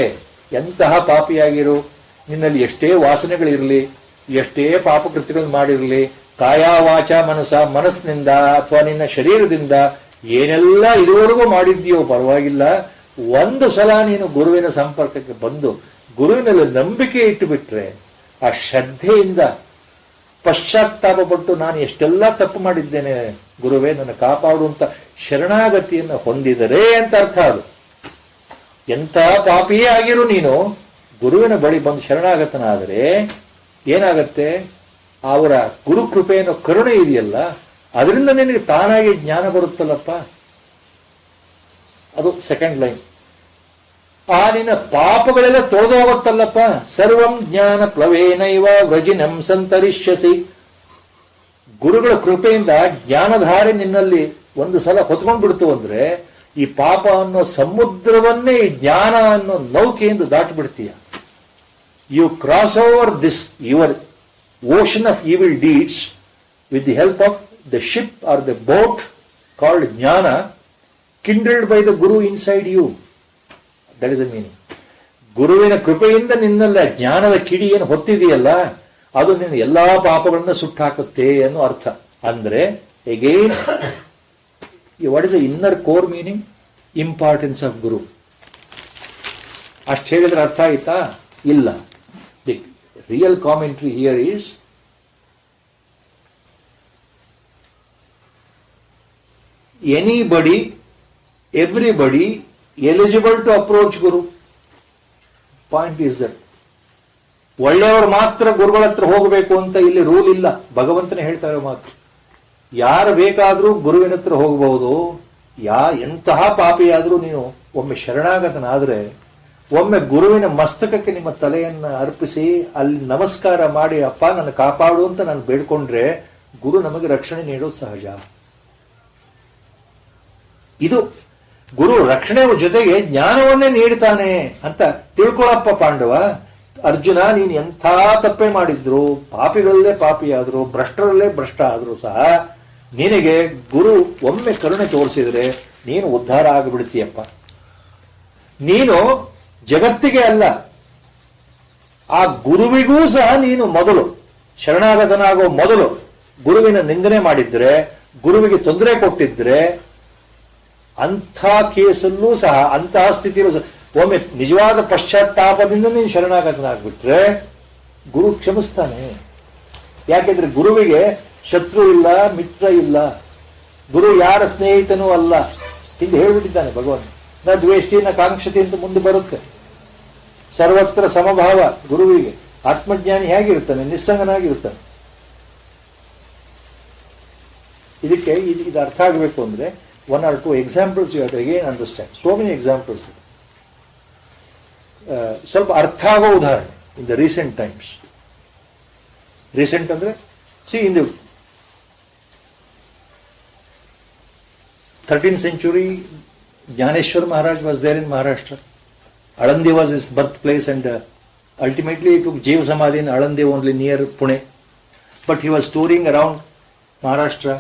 Speaker 1: ಎಂತಹ ಪಾಪಿಯಾಗಿರು, ನಿನ್ನಲ್ಲಿ ಎಷ್ಟೇ ವಾಸನೆಗಳಿರಲಿ, ಎಷ್ಟೇ ಪಾಪಕೃತ್ಯಗಳನ್ನು ಮಾಡಿರಲಿ, ಕಾಯ ವಾಚ ಮನಸ್ಸಿನಿಂದ ಅಥವಾ ನಿನ್ನ ಶರೀರದಿಂದ ಏನೆಲ್ಲ ಇದುವರೆಗೂ ಮಾಡಿದ್ಯೋ ಪರವಾಗಿಲ್ಲ, ಒಂದು ಸಲ ನೀನು ಗುರುವಿನ ಸಂಪರ್ಕಕ್ಕೆ ಬಂದು ಗುರುವಿನಲ್ಲಿ ನಂಬಿಕೆ ಇಟ್ಟು ಬಿಟ್ರೆ, ಆ ಶ್ರದ್ಧೆಯಿಂದ ಪಶ್ಚಾತ್ತಾಪ ಪಟ್ಟು ನಾನು ಎಷ್ಟೆಲ್ಲ ತಪ್ಪು ಮಾಡಿದ್ದೇನೆ ಗುರುವೇ ನನ್ನ ಕಾಪಾಡುವಂತ ಶರಣಾಗತಿಯನ್ನು ಹೊಂದಿದರೆ ಅಂತ ಅರ್ಥ. ಅದು ಎಂಥ ಪಾಪಿಯೇ ಆಗಿರು ನೀನು ಗುರುವಿನ ಬಳಿ ಬಂದು ಶರಣಾಗತನಾದರೆ ಏನಾಗತ್ತೆ, ಅವರ ಗುರು ಕೃಪೆಯನ್ನು ಕರುಣೆ ಇದೆಯಲ್ಲ, ಅದರಿಂದ ನಿನಗೆ ತಾನಾಗಿ ಜ್ಞಾನ ಬರುತ್ತಲ್ಲಪ್ಪ. ಅದು ಸೆಕೆಂಡ್ ಲೈನ್. ಆ ನಿನ್ನ ಪಾಪಗಳೆಲ್ಲ ತೊಳೆದು ಹೋಗುತ್ತಲ್ಲಪ್ಪ. ಸರ್ವಂ ಜ್ಞಾನ ಪ್ಲವೇನೈವ ವ್ರಜಿನಂ ಸಂತರಿಷ್ಯಸಿ. ಗುರುಗಳ ಕೃಪೆಯಿಂದ ಜ್ಞಾನಧಾರೆ ನಿನ್ನಲ್ಲಿ ಒಂದು ಸಲ ಹೊತ್ಕೊಂಡು ಬಿಡ್ತು ಅಂದ್ರೆ, ಈ ಪಾಪ ಅನ್ನೋ ಸಮುದ್ರವನ್ನೇ ಈ ಜ್ಞಾನ ಅನ್ನೋ ನೌಕೆಯಿಂದ ದಾಟಿಬಿಡ್ತೀಯ. You cross over this your ocean of evil deeds with the help of the ship or the boat called jnana, kindled by the guru inside you. That is the meaning. ಗುರುವಿನ ಕೃಪೆಯಿಂದ ನಿನ್ನೆಲ್ಲ ಜ್ಞಾನದ ಕಿಡಿ ಏನು ಹೊತ್ತಿದೆಯಲ್ಲ, ಅದು ನಿನ್ನ ಎಲ್ಲಾ ಪಾಪಗಳನ್ನ ಸುಟ್ಟಾಕುತ್ತೆ ಅನ್ನೋ ಅರ್ಥ. ಅಂದ್ರೆ again what is the inner core meaning? Importance of guru. ಅಷ್ಟು ಹೇಳಿದ್ರೆ ಅರ್ಥ ಆಯ್ತಾ? ಇಲ್ಲ. Real commentary here is anybody, everybody eligible to approach Guru. Point is that ಒಳ್ಳೆಯವರು ಮಾತ್ರ ಗುರುಗಳ ಹತ್ರ ಹೋಗಬೇಕು ಅಂತ ಇಲ್ಲಿ ರೂಲ್ ಇಲ್ಲ. ಭಗವಂತನೇ ಹೇಳ್ತಾರೆ ಮಾತ್ರ. ಯಾರು ಬೇಕಾದ್ರೂ ಗುರುವಿನ ಹತ್ರ ಹೋಗಬಹುದು. ಎಂತಹ ಪಾಪಿಯಾದ್ರೂ ನೀವು ಒಮ್ಮೆ ಶರಣಾಗತನಾದ್ರೆ, ಒಮ್ಮೆ ಗುರುವಿನ ಮಸ್ತಕಕ್ಕೆ ನಿಮ್ಮ ತಲೆಯನ್ನ ಅರ್ಪಿಸಿ ಅಲ್ಲಿ ನಮಸ್ಕಾರ ಮಾಡಿ, ಅಪ್ಪ ನನ್ನ ಕಾಪಾಡು ಅಂತ ನಾನು ಬೇಡ್ಕೊಂಡ್ರೆ ಗುರು ನಮಗೆ ರಕ್ಷಣೆ ನೀಡೋದು ಸಹಜ. ಇದು ಗುರು ರಕ್ಷಣೆ ಜೊತೆಗೆ ಜ್ಞಾನವನ್ನೇ ನೀಡ್ತಾನೆ ಅಂತ ತಿಳ್ಕೊಳಪ್ಪ ಪಾಂಡವ. ಅರ್ಜುನ, ನೀನು ಎಂಥ ತಪ್ಪೆ ಮಾಡಿದ್ರು, ಪಾಪಿಗಳಲ್ಲೇ ಪಾಪಿಯಾದ್ರು, ಭ್ರಷ್ಟರಲ್ಲೇ ಭ್ರಷ್ಟ ಆದ್ರೂ ಸಹ ನಿನಗೆ ಗುರು ಒಮ್ಮೆ ಕರುಣೆ ತೋರಿಸಿದ್ರೆ ನೀನು ಉದ್ಧಾರ ಆಗಿಬಿಡ್ತೀಯಪ್ಪ. ನೀನು ಜಗತ್ತಿಗೆ ಅಲ್ಲ, ಆ ಗುರುವಿಗೂ ಸಹ ನೀನು ಮೊದಲು ಶರಣಾಗತನಾಗೋ ಮೊದಲು ಗುರುವಿನ ನಿಂದನೆ ಮಾಡಿದ್ರೆ, ಗುರುವಿಗೆ ತೊಂದರೆ ಕೊಟ್ಟಿದ್ರೆ, ಅಂಥ ಕೇಸಲ್ಲೂ ಸಹ, ಅಂತಹ ಸ್ಥಿತಿಯಲ್ಲೂ ಸಹ ಒಮ್ಮೆ ನಿಜವಾದ ಪಶ್ಚಾತ್ತಾಪದಿಂದ ನೀನು ಶರಣಾಗತನಾಗ್ಬಿಟ್ರೆ ಗುರು ಕ್ಷಮಿಸ್ತಾನೆ. ಯಾಕೆಂದ್ರೆ ಗುರುವಿಗೆ ಶತ್ರು ಇಲ್ಲ, ಮಿತ್ರ ಇಲ್ಲ, ಗುರು ಯಾರ ಸ್ನೇಹಿತನೂ ಅಲ್ಲ. ಹಿಂದೆ ಹೇಳ್ಬಿಟ್ಟಿದ್ದಾನೆ ಭಗವಂತ. ನ ದ್ವೇಷ್ಟಿ ನ ಕಾಂಕ್ಷತೆ ಅಂತ ಮುಂದೆ ಬರುತ್ತೆ. ಸರ್ವತ್ರ ಸಮಭಾವ ಗುರುವಿಗೆ. ಆತ್ಮಜ್ಞಾನಿ ಹೇಗಿರ್ತಾನೆ? ನಿಸ್ಸಂಗನಾಗಿರ್ತಾನೆ. ಇದಕ್ಕೆ ಇದು ಅರ್ಥ ಆಗಬೇಕು ಅಂದ್ರೆ 1 or 2 examples you have to again understand. So many examples. ಸ್ವಲ್ಪ ಅರ್ಥ ಆಗೋ ಉದಾಹರಣೆ in the recent times. Recent ಅಂದ್ರೆ in the 13th century, Jnaneshwar Maharaj was there in Maharashtra. Alandi was his birthplace, and ultimately he took Jeev Samadhi in Alandi, only near Pune. But he was touring around Maharashtra.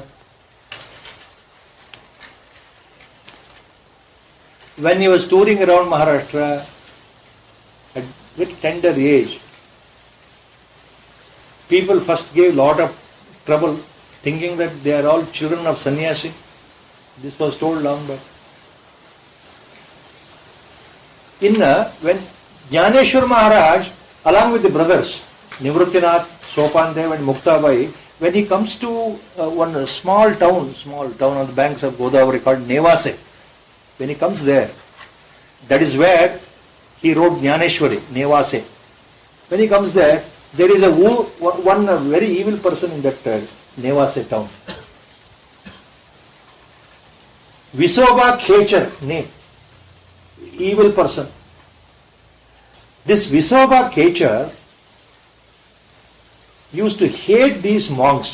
Speaker 1: When he was touring around Maharashtra at very tender age, people first gave lot of trouble, thinking that they are all children of sannyasi. This was told long back. When Jnaneshwar Maharaj, along with the brothers, Nivruttinath, Sopandev and Muktabai, when he comes to one small town on the banks of Godavari called Nevase, when he comes there, that is where he wrote Jnaneshwari, Nevase. When he comes there is one very evil person in that Nevase town. Visoba Khechar name. Evil person. This Visoba Kechar used to hate these monks,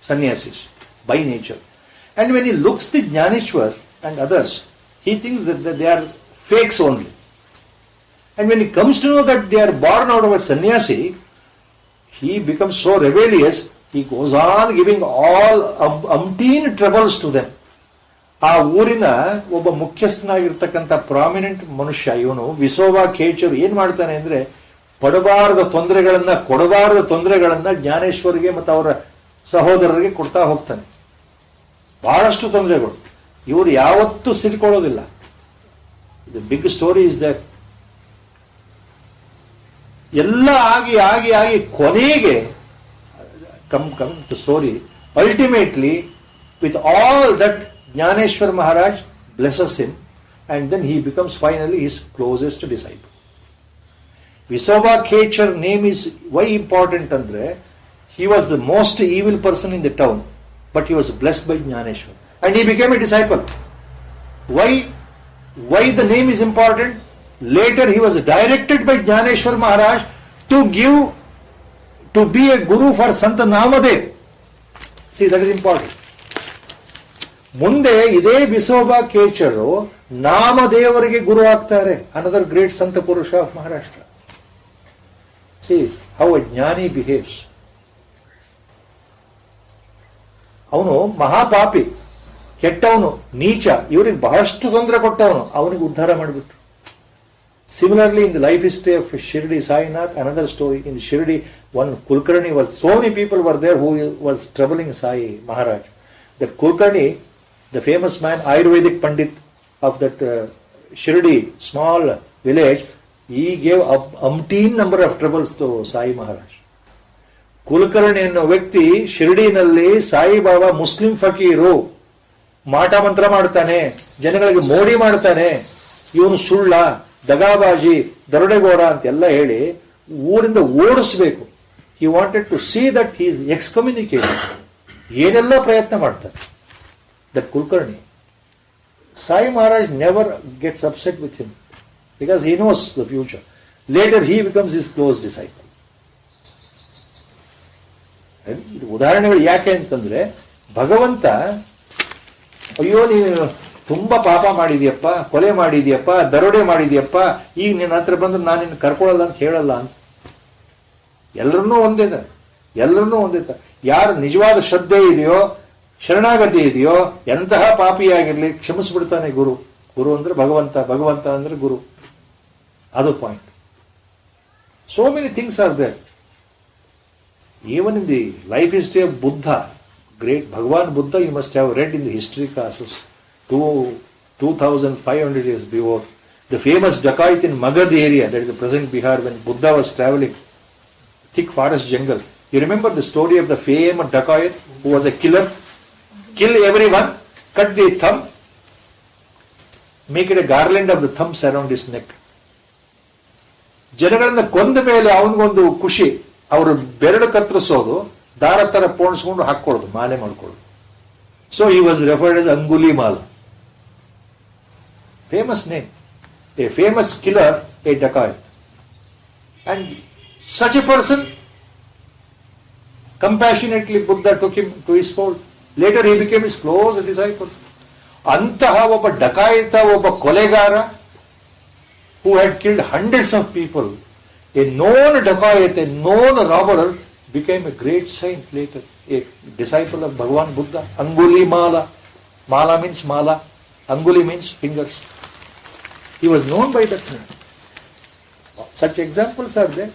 Speaker 1: sannyasis, by nature. And when he looks the Jnaneshwar and others, he thinks that they are fakes only. And when he comes to know that they are born out of a sannyasi, he becomes so rebellious, he goes on giving all umpteen troubles to them. ಆ ಊರಿನ ಒಬ್ಬ ಮುಖ್ಯಸ್ಥನಾಗಿರ್ತಕ್ಕಂಥ ಪ್ರಾಮಿನೆಂಟ್ ಮನುಷ್ಯ ಇವನು ವಿಸೋಬಾ ಖೇಚರ್ ಏನ್ ಮಾಡ್ತಾನೆ ಅಂದ್ರೆ, ಕೊಡಬಾರದ ತೊಂದರೆಗಳನ್ನ ಜ್ಞಾನೇಶ್ವರಿಗೆ ಮತ್ತು ಅವರ ಸಹೋದರರಿಗೆ ಕೊಡ್ತಾ ಹೋಗ್ತಾನೆ. ಬಹಳಷ್ಟು ತೊಂದರೆಗಳು. ಇವರು ಯಾವತ್ತೂ ಸಿಟ್ಕೊಳ್ಳೋದಿಲ್ಲ. The big story is that. ಎಲ್ಲ ಆಗಿ ಕೊನೆಗೆ come to story, ultimately with all that Jnaneshwar Maharaj blesses him, and then he becomes finally his closest disciple. Visoba Khechar name is why important andre, he was the most evil person in the town, but he was blessed by Jnaneshwar and he became a disciple. Why the name is important? Later he was directed by Jnaneshwar Maharaj to be a guru for Sant Namadev. See, that is important. ಮುಂದೆ ಇದೇ ವಿಸೋಬಾ ಕೇಚರು ನಾಮದೇವರಿಗೆ ಗುರು ಆಗ್ತಾರೆ. ಅನದರ್ ಗ್ರೇಟ್ ಸಂತ ಪುರುಷ of Maharashtra. C how a ಜ್ಞಾನಿ ಬಿಹೇವ್ಸ್. ಅವನು ಮಹಾಪಾಪಿ, ಕೆಟ್ಟವನು, ನೀಚ, ಇವರಿಗೆ ಬಹಳಷ್ಟು ತೊಂದರೆ ಕೊಟ್ಟವನು. ಅವನಿಗೆ ಉದ್ಧಾರ ಮಾಡಿಬಿಟ್ರು. Similarly, in the life history of Shirdi Sainath, another story in Shirdi, one Kulkarni was, so many people were there who was troubling Sai Maharaj. That Kulkarni, the famous man, Ayurvedic Pandit of that Shirdi, small village, he gave umpteen number of troubles to Sai Maharaj. Kulkarni ಅನ್ನೋ ವ್ಯಕ್ತಿ ಶಿರ್ಡಿನಲ್ಲಿ ಸಾಯಿಬಾಬಾ ಮುಸ್ಲಿಂ ಫಕೀರು, ಮಾಟ ಮಂತ್ರ ಮಾಡ್ತಾನೆ, ಜನಗಳಿಗೆ ಮೋಡಿ ಮಾಡ್ತಾನೆ, ಇವನು ಸುಳ್ಳ, ದಗಾಬಾಜಿ, ದರೋಡೆಗೋರ ಅಂತೆಲ್ಲ ಹೇಳಿ ಊರಿಂದ ಓಡಿಸ್ಬೇಕು. He wanted to see that he is excommunicated. ಏನೆಲ್ಲ ಪ್ರಯತ್ನ ಮಾಡ್ತಾರೆ. That Kulkarni. Sai Maharaj never gets upset with him because he knows the future. Later he becomes his close disciple. ಉದಾಹರಣೆಗಳು ಯಾಕೆ ಅಂತಂದ್ರೆ, ಭಗವಂತ ಅಯ್ಯೋ ನೀನು ತುಂಬಾ ಪಾಪ ಮಾಡಿದ್ಯಪ್ಪ, ಕೊಲೆ ಮಾಡಿದ್ಯಪ್ಪ, ದರೋಡೆ ಮಾಡಿದ್ಯಪ್ಪ, ಈಗ ನಿನ್ನ ಹತ್ರ ಬಂದ್ರೆ ನಾನು ನಿನ್ನ ಕರ್ಕೊಳ್ಳಲ್ಲ ಅಂತ ಹೇಳಲ್ಲ ಅಂತ. ಎಲ್ಲರನ್ನೂ ಒಂದೇ ಯಾರು ನಿಜವಾದ ಶ್ರದ್ಧೆ ಇದೆಯೋ, ಶರಣಾಗತಿ ಇದೆಯೋ, ಎಂತಹ ಪಾಪಿಯಾಗಿರ್ಲಿ ಕ್ಷಮಿಸ್ಬಿಡ್ತಾನೆ ಗುರು. ಗುರು ಅಂದ್ರೆ ಭಗವಂತ ಅಂದ್ರೆ ಗುರು. ಅದು point. So many things are there. Even in the life history of Buddha, great Bhagwan Buddha, you must have read in the history classes 2500 years before. The famous dacoit in Magad area, that is the present Bihar, when Buddha was traveling, thick forest jungle. You remember the story of the famous dacoit who was a killer? Kill everyone, cut the thumb, make it a garland of the thumbs around his neck. ಜನಗಳನ್ನ ಕೊಂದ ಮೇಲೆ ಅವನಿಗೊಂದು ಖುಷಿ, ಅವರು ಬೆರಳು ಕತ್ತರಿಸೋದು, ದಾರ ತರ ಪೋಣಿಸ್ಕೊಂಡು ಹಾಕೊಳ್ಳೋದು, ಮಾಲೆ ಮಾಡ್ಕೊಳ್ಳೋದು. So he was referred as Angulimala. Famous name. A famous killer, a dacoit. And such a person, compassionately Buddha took him to his fold. Later he became his close disciple. ಅಂತಹ ಒಬ್ಬ ಡಕಾಯಿತ, ಒಬ್ಬ ಕೊಲೆಗಾರ, who had killed hundreds of people, a known dacoit, a known robber, became a great saint later, a disciple of Bhagavan Buddha. Anguli Mala. Mala means mala. Anguli means fingers. He was known by that name. Such examples are there.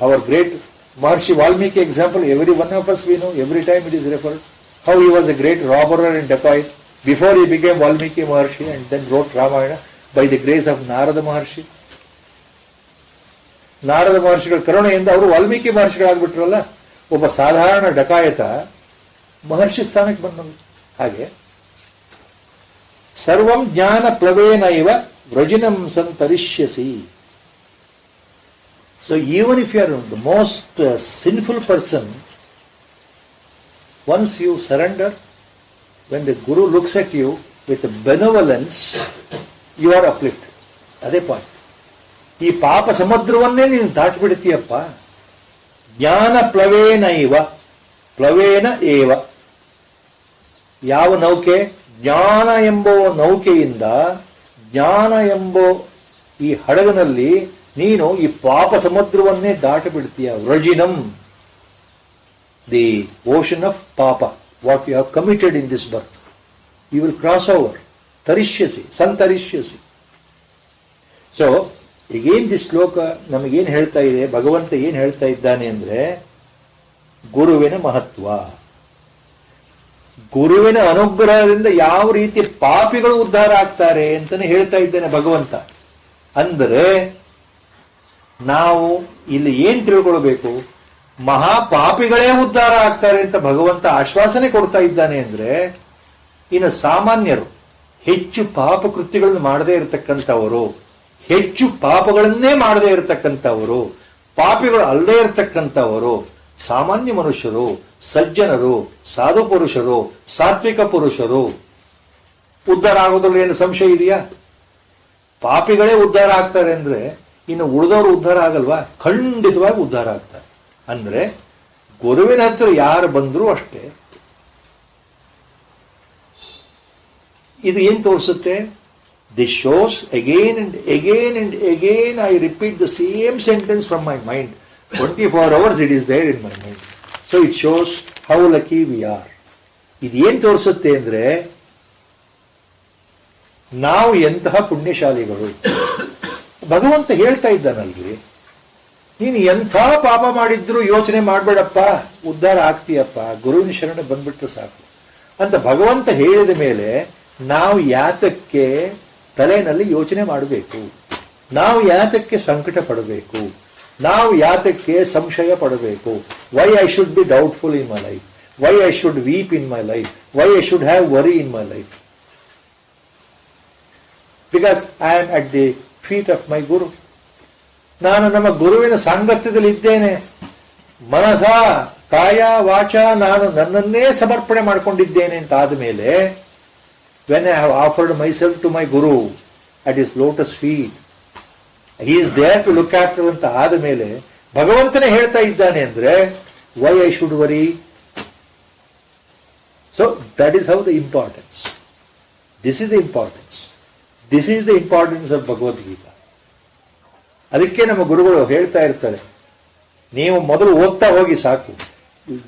Speaker 1: Our great Maharshi Valmiki example, every one of us we know, every time it is referred, how he was a great robber and dacoit before he became Valmiki Maharshi and then wrote Ramayana by the grace of Narada Maharshi. Narada ಮಹರ್ಷಿಗಳ ಕರುಣೆಯಿಂದ ಅವರು ವಾಲ್ಮೀಕಿ ಮಹರ್ಷಿಗಳಾಗ್ಬಿಟ್ರಲ್ಲ. ಒಬ್ಬ ಸಾಧಾರಣ ಡಕಾಯತ ಮಹರ್ಷಿ ಸ್ಥಾನಕ್ಕೆ ಬಂದನು. ಹಾಗೆ ಸರ್ವಂ ಜ್ಞಾನ ಪ್ಲವೇನೈವ ವ್ರಜಿನಂ ಸಂತರಿಷ್ಯಸಿ. So even if you are the most sinful person, once you surrender, when the Guru looks at you with benevolence, you are uplifted. ಅದೇ ಪಾಯಿಂಟ್. ಈ ಪಾಪ ಸಮುದ್ರವನ್ನೇ ನೀನು ದಾಟಿಬಿಡ್ತೀಯಪ್ಪ. ಜ್ಞಾನ ಪ್ಲವೇನೈವ ಪ್ಲವೇನ ಏವ. ಯಾವ ನೌಕೆ? ಜ್ಞಾನ ಎಂಬೋ ನೌಕೆಯಿಂದ, ಜ್ಞಾನ ಎಂಬೋ ಈ ಹಡಗಿನಲ್ಲಿ ನೀನು ಈ ಪಾಪ ಸಮುದ್ರವನ್ನೇ ದಾಟಿಬಿಡ್ತೀಯ. ವ್ರಜಿನಂ, ದಿ ಓಷನ್ ಆಫ್ ಪಾಪ, what you have committed in this birth, you will cross over. ತರಿಷ್ಯಸಿ, ಸಂತರಿಷ್ಯಸಿ. ಸೊ ಈಗೇನ್ ದಿ ಶ್ಲೋಕ ನಮಗೇನು ಹೇಳ್ತಾ ಇದೆ, ಭಗವಂತ ಏನು ಹೇಳ್ತಾ ಇದ್ದಾನೆ ಅಂದ್ರೆ, ಗುರುವಿನ ಮಹತ್ವ, ಗುರುವಿನ ಅನುಗ್ರಹದಿಂದ ಯಾವ ರೀತಿ ಪಾಪಿಗಳು ಉದ್ಧಾರ ಆಗ್ತಾರೆ ಅಂತಾನೆ ಹೇಳ್ತಾ ಇದ್ದಾನೆ ಭಗವಂತ. ಅಂದರೆ ನಾವು ಇಲ್ಲಿ ಏನ್ ತಿಳ್ಕೊಳ್ಬೇಕು, ಮಹಾಪಾಪಿಗಳೇ ಉದ್ಧಾರ ಆಗ್ತಾರೆ ಅಂತ ಭಗವಂತ ಆಶ್ವಾಸನೆ ಕೊಡ್ತಾ ಇದ್ದಾನೆ. ಅಂದ್ರೆ ಇನ್ನು ಸಾಮಾನ್ಯರು, ಹೆಚ್ಚು ಪಾಪ ಕೃತ್ಯಗಳನ್ನು ಮಾಡದೇ ಇರತಕ್ಕಂಥವರು, ಹೆಚ್ಚು ಪಾಪಗಳನ್ನೇ ಮಾಡದೇ ಇರತಕ್ಕಂಥವರು, ಪಾಪಿಗಳು ಅಲ್ಲದೇ ಇರತಕ್ಕಂಥವರು, ಸಾಮಾನ್ಯ ಮನುಷ್ಯರು, ಸಜ್ಜನರು, ಸಾಧು ಪುರುಷರು, ಸಾತ್ವಿಕ ಪುರುಷರು ಉದ್ಧಾರ ಆಗೋದ್ರಲ್ಲಿ ಏನು ಸಂಶಯ ಇದೆಯಾ? ಪಾಪಿಗಳೇ ಉದ್ಧಾರ ಆಗ್ತಾರೆ ಅಂದ್ರೆ ಇನ್ನು ಉಳಿದವರು ಉದ್ಧಾರ ಆಗಲ್ವಾ? ಖಂಡಿತವಾಗಿ ಉದ್ಧಾರ ಆಗ್ತಾರೆ. ಅಂದ್ರೆ ಗುರುವಿನ ಹತ್ರ ಯಾರು ಬಂದರೂ ಅಷ್ಟೇ. ಇದು ಏನ್ ತೋರಿಸುತ್ತೆ? This shows again and again and again I repeat the same sentence from my mind. 24 hours it is there in my mind. So it shows how lucky we are. ಇದು ಏನ್ ತೋರಿಸುತ್ತೆ ಅಂದ್ರೆ ನಾವು ಎಂತಹ ಪುಣ್ಯಶಾಲಿಗಳು. ಭಗವಂತ ಹೇಳ್ತಾ ಇದ್ದಾನಲ್ಲಿ, ನೀನು ಎಂಥ ಪಾಪ ಮಾಡಿದ್ರು ಯೋಚನೆ ಮಾಡಬೇಡಪ್ಪ, ಉದ್ಧಾರ ಆಗ್ತೀಯಪ್ಪ, ಗುರುವಿನ ಶರಣ ಬಂದ್ಬಿಟ್ರೆ ಸಾಕು ಅಂತ ಭಗವಂತ ಹೇಳಿದ ಮೇಲೆ ನಾವು ಯಾತಕ್ಕೆ ತಲೆಯಲ್ಲಿ ಯೋಚನೆ ಮಾಡಬೇಕು? ನಾವು ಯಾತಕ್ಕೆ ಸಂಕಟ ಪಡಬೇಕು? ನಾವು ಯಾತಕ್ಕೆ ಸಂಶಯ ಪಡಬೇಕು? Why I should be doubtful in my life? Why I should weep in my life? Why I should have worry in my life? Because I am at the feet of my guru. ನಾನು ನಮ್ಮ ಗುರುವಿನ ಸಾಂಗತ್ಯದಲ್ಲಿ ಇದ್ದೇನೆ. ಮನಸ, ಕಾಯ, ವಾಚ ನಾನು ನನ್ನನ್ನೇ ಸಮರ್ಪಣೆ ಮಾಡಿಕೊಂಡಿದ್ದೇನೆ ಅಂತ ಆದಮೇಲೆ, when I have offered my self to my guru at is lotus feet, he is there to look after ಅಂತ ಆದಮೇಲೆ ಭಗವಂತನೇ ಹೇಳ್ತಾ ಇದ್ದಾನೆ ಅಂದ್ರೆ why I should worry? So that is how the importance. This is the importance. This is the importance of Bhagavad Gita. ಅದಕ್ಕೆ ನಮ್ಮ ಗುರುಗಳು ಹೇಳ್ತಾ ಇರ್ತಾರೆ, ನೀವು ಮೊದಲು ಓದ್ತಾ ಹೋಗಿ ಸಾಕು.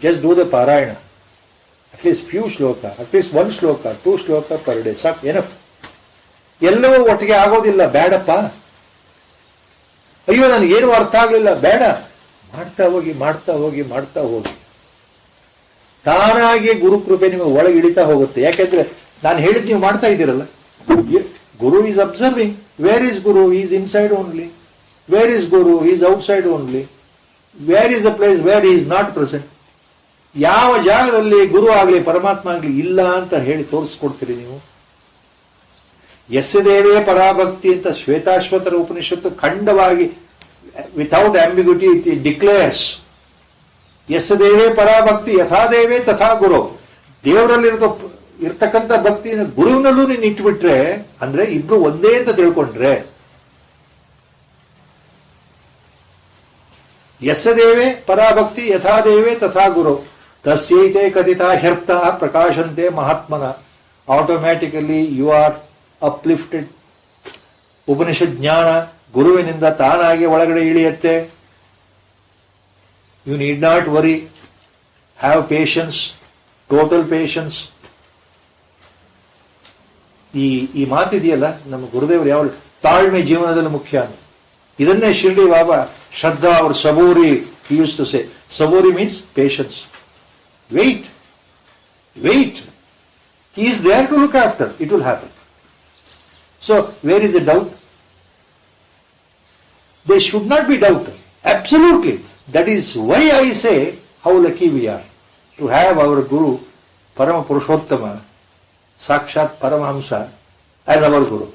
Speaker 1: ಜಸ್ಟ್ ಡೂ ದ ಪಾರಾಯಣ, ಅಟ್ಲೀಸ್ಟ್ ಫ್ಯೂ ಶ್ಲೋಕ, ಅಟ್ಲೀಸ್ಟ್ 1 ಶ್ಲೋಕ, 2 ಶ್ಲೋಕ ಪರ್ ಡೇ ಸಾಕು, ಏನಪ್ಪ. ಎಲ್ಲವೂ ಒಟ್ಟಿಗೆ ಆಗೋದಿಲ್ಲ, ಬೇಡಪ್ಪ. ಅಯ್ಯೋ ನನಗೇನು ಅರ್ಥ ಆಗಲಿಲ್ಲ, ಬೇಡ. ಮಾಡ್ತಾ ಹೋಗಿ, ಮಾಡ್ತಾ ಹೋಗಿ, ಮಾಡ್ತಾ ಹೋಗಿ, ತಾನಾಗಿ ಗುರುಕೃಪೆ ನಿಮಗೆ ಒಳಗೆ ಇಳಿತಾ ಹೋಗುತ್ತೆ. ಯಾಕೆಂದ್ರೆ ನಾನು ಹೇಳಿದ್ ನೀವು ಮಾಡ್ತಾ ಇದ್ದೀರಲ್ಲ. Guru is observing. Where is guru? Is inside only. Where is guru? Is outside only. Where is the place where is not present? ಯಾವ ಜಾಗದಲ್ಲಿ ಗುರು ಆಗಲಿ ಪರಮಾತ್ಮ ಆಗಲಿ ಇಲ್ಲ ಅಂತ ಹೇಳಿ ತೋರಿಸ್ಕೊಡ್ತೀರಿ ನೀವು? ಯಸ್ಯದೇವೇ ಪರಾಭಕ್ತಿ ಅಂತ ಶ್ವೇತಾಶ್ವತರ ಉಪನಿಷತ್ತು ಖಂಡವಾಗಿ ವಿಥೌಟ್ ಆಂಬಿಗ್ಯೂಟಿ ಇಟ್ ಡಿಕ್ಲೇರ್ಸ್. ಯಸ್ಯದೇವೇ ಪರಾಭಕ್ತಿ ಯಥಾದೇವೇ ತಥಾ ಗುರು. ದೇವರಲ್ಲಿ ಇರ್ತಕ್ಕಂಥ ಭಕ್ತಿನ ಗುರುವಿನಲ್ಲೂ ನೀನು ಇಟ್ಬಿಟ್ರೆ, ಅಂದ್ರೆ ಇಬ್ರು ಒಂದೇ ಅಂತ ತಿಳ್ಕೊಂಡ್ರೆ, ಯಸ್ಯದೇವೇ ಪರಾಭಕ್ತಿ ಯಥಾದೇವೇ ತಥಾ ಗುರು ತಸ್ಯೈತೆ ಕಥಿತಾ ಹ್ಯರ್ಥ ಪ್ರಕಾಶಂತೆ ಮಹಾತ್ಮನ. Automatically you are uplifted. ಉಪನಿಷತ್ ಜ್ಞಾನ ಗುರುವಿನಿಂದ ತಾನಾಗಿ ಒಳಗಡೆ ಇಳಿಯುತ್ತೆ. You need not worry. Have patience, total patience. ಈ ಮಾತಿದೆಯಲ್ಲ, ನಮ್ಮ ಗುರುದೇವರು ಯಾವ ತಾಳ್ಮೆ ಜೀವನದಲ್ಲಿ ಮುಖ್ಯ ಅಂತ. ಇದನ್ನೇ ಶಿರ್ಡಿ ಬಾಬಾ ಶ್ರದ್ಧಾ ಅವರು ಸಬೂರಿ ಯೂಸ್ ಟು ಸೇ. ಸಬೂರಿ means patience. Wait, wait. He is there to look after. It will happen. So, where is the doubt? There should not be doubt. Absolutely. That is why I say how lucky we are to have our Guru, Parama Purushottama, Sakshat Paramahamsa, as our Guru.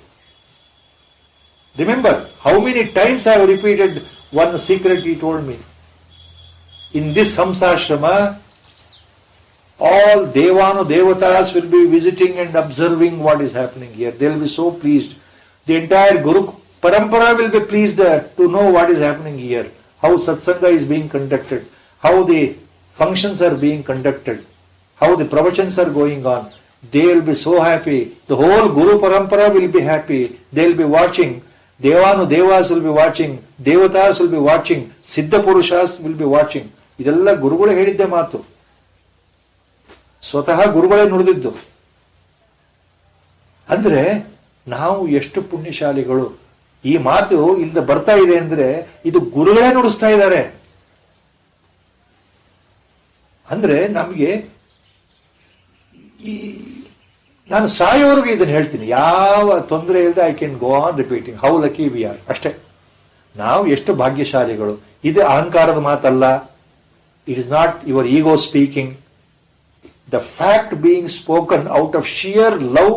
Speaker 1: Remember, how many times I have repeated one secret he told me. In this Samsashrama, all Devanu Devatas will be visiting and observing what is happening here. They will be so pleased. The entire Guru Parampara will be pleased to know what is happening here, how satsanga is being conducted, how the functions are being conducted, how the pravachans are going on. They will be so happy. The whole Guru Parampara will be happy. They will be watching. Devanu Devas will be watching. Devatas will be watching. Siddha Purushas will be watching. ಇದೆಲ್ಲ ಗುರುಗಳು ಹೇಳಿದ್ದೆ ಮಾತು. ಸ್ವತಃ ಗುರುಗಳೇ ನುಡಿದಿದ್ದು. ಅಂದ್ರೆ ನಾವು ಎಷ್ಟು ಪುಣ್ಯಶಾಲಿಗಳು. ಈ ಮಾತು ಇಲ್ದ ಬರ್ತಾ ಇದೆ ಅಂದ್ರೆ ಇದು ಗುರುಗಳೇ ನುಡಿಸ್ತಾ ಇದ್ದಾರೆ. ಅಂದ್ರೆ ನಮಗೆ ನಾನು ಸಾಯೋವರೆಗೂ ಇದನ್ನು ಹೇಳ್ತೀನಿ, ಯಾವ ತೊಂದರೆ ಇಲ್ಲದೆ I can go on repeating how lucky we are. ಅಷ್ಟೇ. ನಾವು ಎಷ್ಟು ಭಾಗ್ಯಶಾಲಿಗಳು. ಇದು ಅಹಂಕಾರದ ಮಾತಲ್ಲ. It is not your ego speaking. The fact being spoken out of shear love,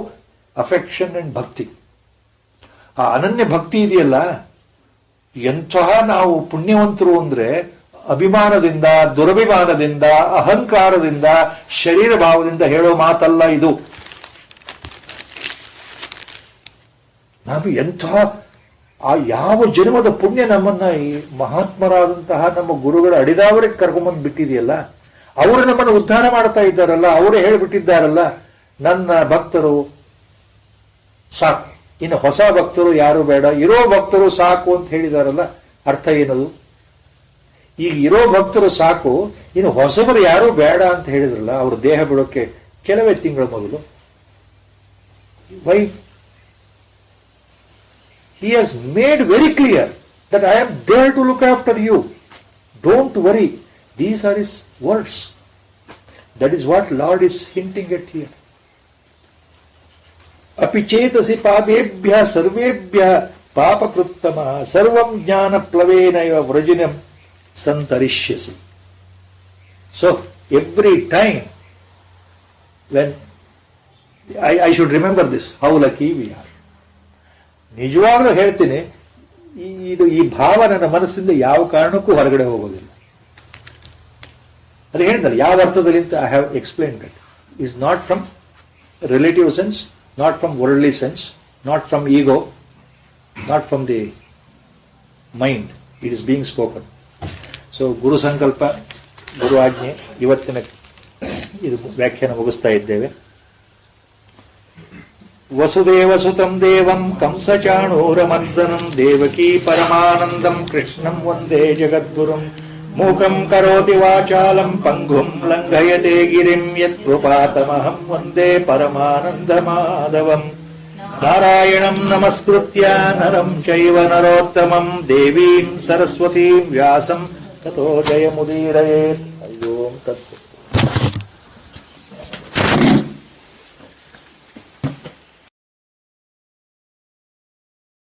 Speaker 1: affection and ಭಕ್ತಿ. ಆ ಅನನ್ಯ ಭಕ್ತಿ ಇದೆಯಲ್ಲ, ಎಂತಹ ನಾವು ಪುಣ್ಯವಂತರು ಅಂದ್ರೆ ಅಭಿಮಾನದಿಂದ, ದುರಭಿಮಾನದಿಂದ, ಅಹಂಕಾರದಿಂದ, ಶರೀರ ಭಾವದಿಂದ ಹೇಳೋ ಮಾತಲ್ಲ ಇದು. ನಾವು ಎಂತಹ ಆ ಯಾವ ಜನ್ಮದ ಪುಣ್ಯ ನಮ್ಮನ್ನ ಈ ಮಹಾತ್ಮರಾದಂತಹ ನಮ್ಮ ಗುರುಗಳ ಅಡಿದಾವರಿಗೆ ಕರ್ಕೊಂಬಂದು ಬಿಟ್ಟಿದೆಯಲ್ಲ, ಅವರು ನಮ್ಮನ್ನು ಉದ್ಧಾರ ಮಾಡ್ತಾ ಇದ್ದಾರಲ್ಲ, ಅವರೇ ಹೇಳಿಬಿಟ್ಟಿದ್ದಾರಲ್ಲ, ನನ್ನ ಭಕ್ತರು ಸಾಕು, ಇನ್ನು ಹೊಸ ಭಕ್ತರು ಯಾರು ಬೇಡ, ಇರೋ ಭಕ್ತರು ಸಾಕು ಅಂತ ಹೇಳಿದಾರಲ್ಲ. ಅರ್ಥ ಏನದು? ಈಗ ಇರೋ ಭಕ್ತರು ಸಾಕು, ಇನ್ನು ಹೊಸಬರು ಯಾರು ಬೇಡ ಅಂತ ಹೇಳಿದ್ರಲ್ಲ, ಅವರು ದೇಹ ಬಿಡೋಕೆ ಕೆಲವೇ ತಿಂಗಳ ಮೊದಲು. Y? He has made very clear that I am there to look after you. Don't worry. These are his words. That is what Lord is hinting at here. Api chetasi pabebhya sarvebhya papakruttama sarvam jnana plavena eva vrajinam santarishyasi. So every time when I should remember this, how lucky we are. ನಿಜವಾಗ್ಲೂ ಹೇಳ್ತೀನಿ, ಈ ಭಾವ ನನ್ನ ಮನಸ್ಸಿಂದ ಯಾವ ಕಾರಣಕ್ಕೂ ಹೊರಗಡೆ ಹೋಗೋದಿಲ್ಲ. ಅದು ಹೇಳಿದ್ನಲ್ಲ ಯಾವ ಅರ್ಥದಲ್ಲಿ ಅಂತ I have explain that. Is not from relative sense, not from worldly sense, not from ego, not from the mind. It is being spoken. So ಗುರು ಸಂಕಲ್ಪ, ಗುರು ಆಜ್ಞೆ, ಇವತ್ತಿನ ಇದು ವ್ಯಾಖ್ಯಾನ ಮುಗಿಸ್ತಾ ಇದ್ದೇವೆ. ವಸುದೇವಸುತಂ ದೇವಂ ಕಂಸಚಾಣೂರಮರ್ದನಂ ದೇವಕೀ ಪರಮಾನಂದಂ ಕೃಷ್ಣಂ ವಂದೇ ಜಗದ್ಗುರುಂ ಮೂಕಂ ಕರೋತಿ ವಾಚಾಲಂ ಪಂಗುಂ ಲಂಘಯತೆ ಗಿರಿಂ ಯತ್ಕೃಪಾತಮಹಂ ವಂದೇ ಪರಮಾನಂದ ಮಾಧವಂ. ನಾರಾಯಣಂ ನಮಸ್ಕೃತ್ಯ ನರಂ ಚೈವ ನರೋತ್ತಮಂ ದೇವೀಂ ಸರಸ್ವತೀಂ ವ್ಯಾಸಂ ತತೋ ಜಯಮುದೀರಯೇತ್. ಓಂ ತತ್ಸತ್.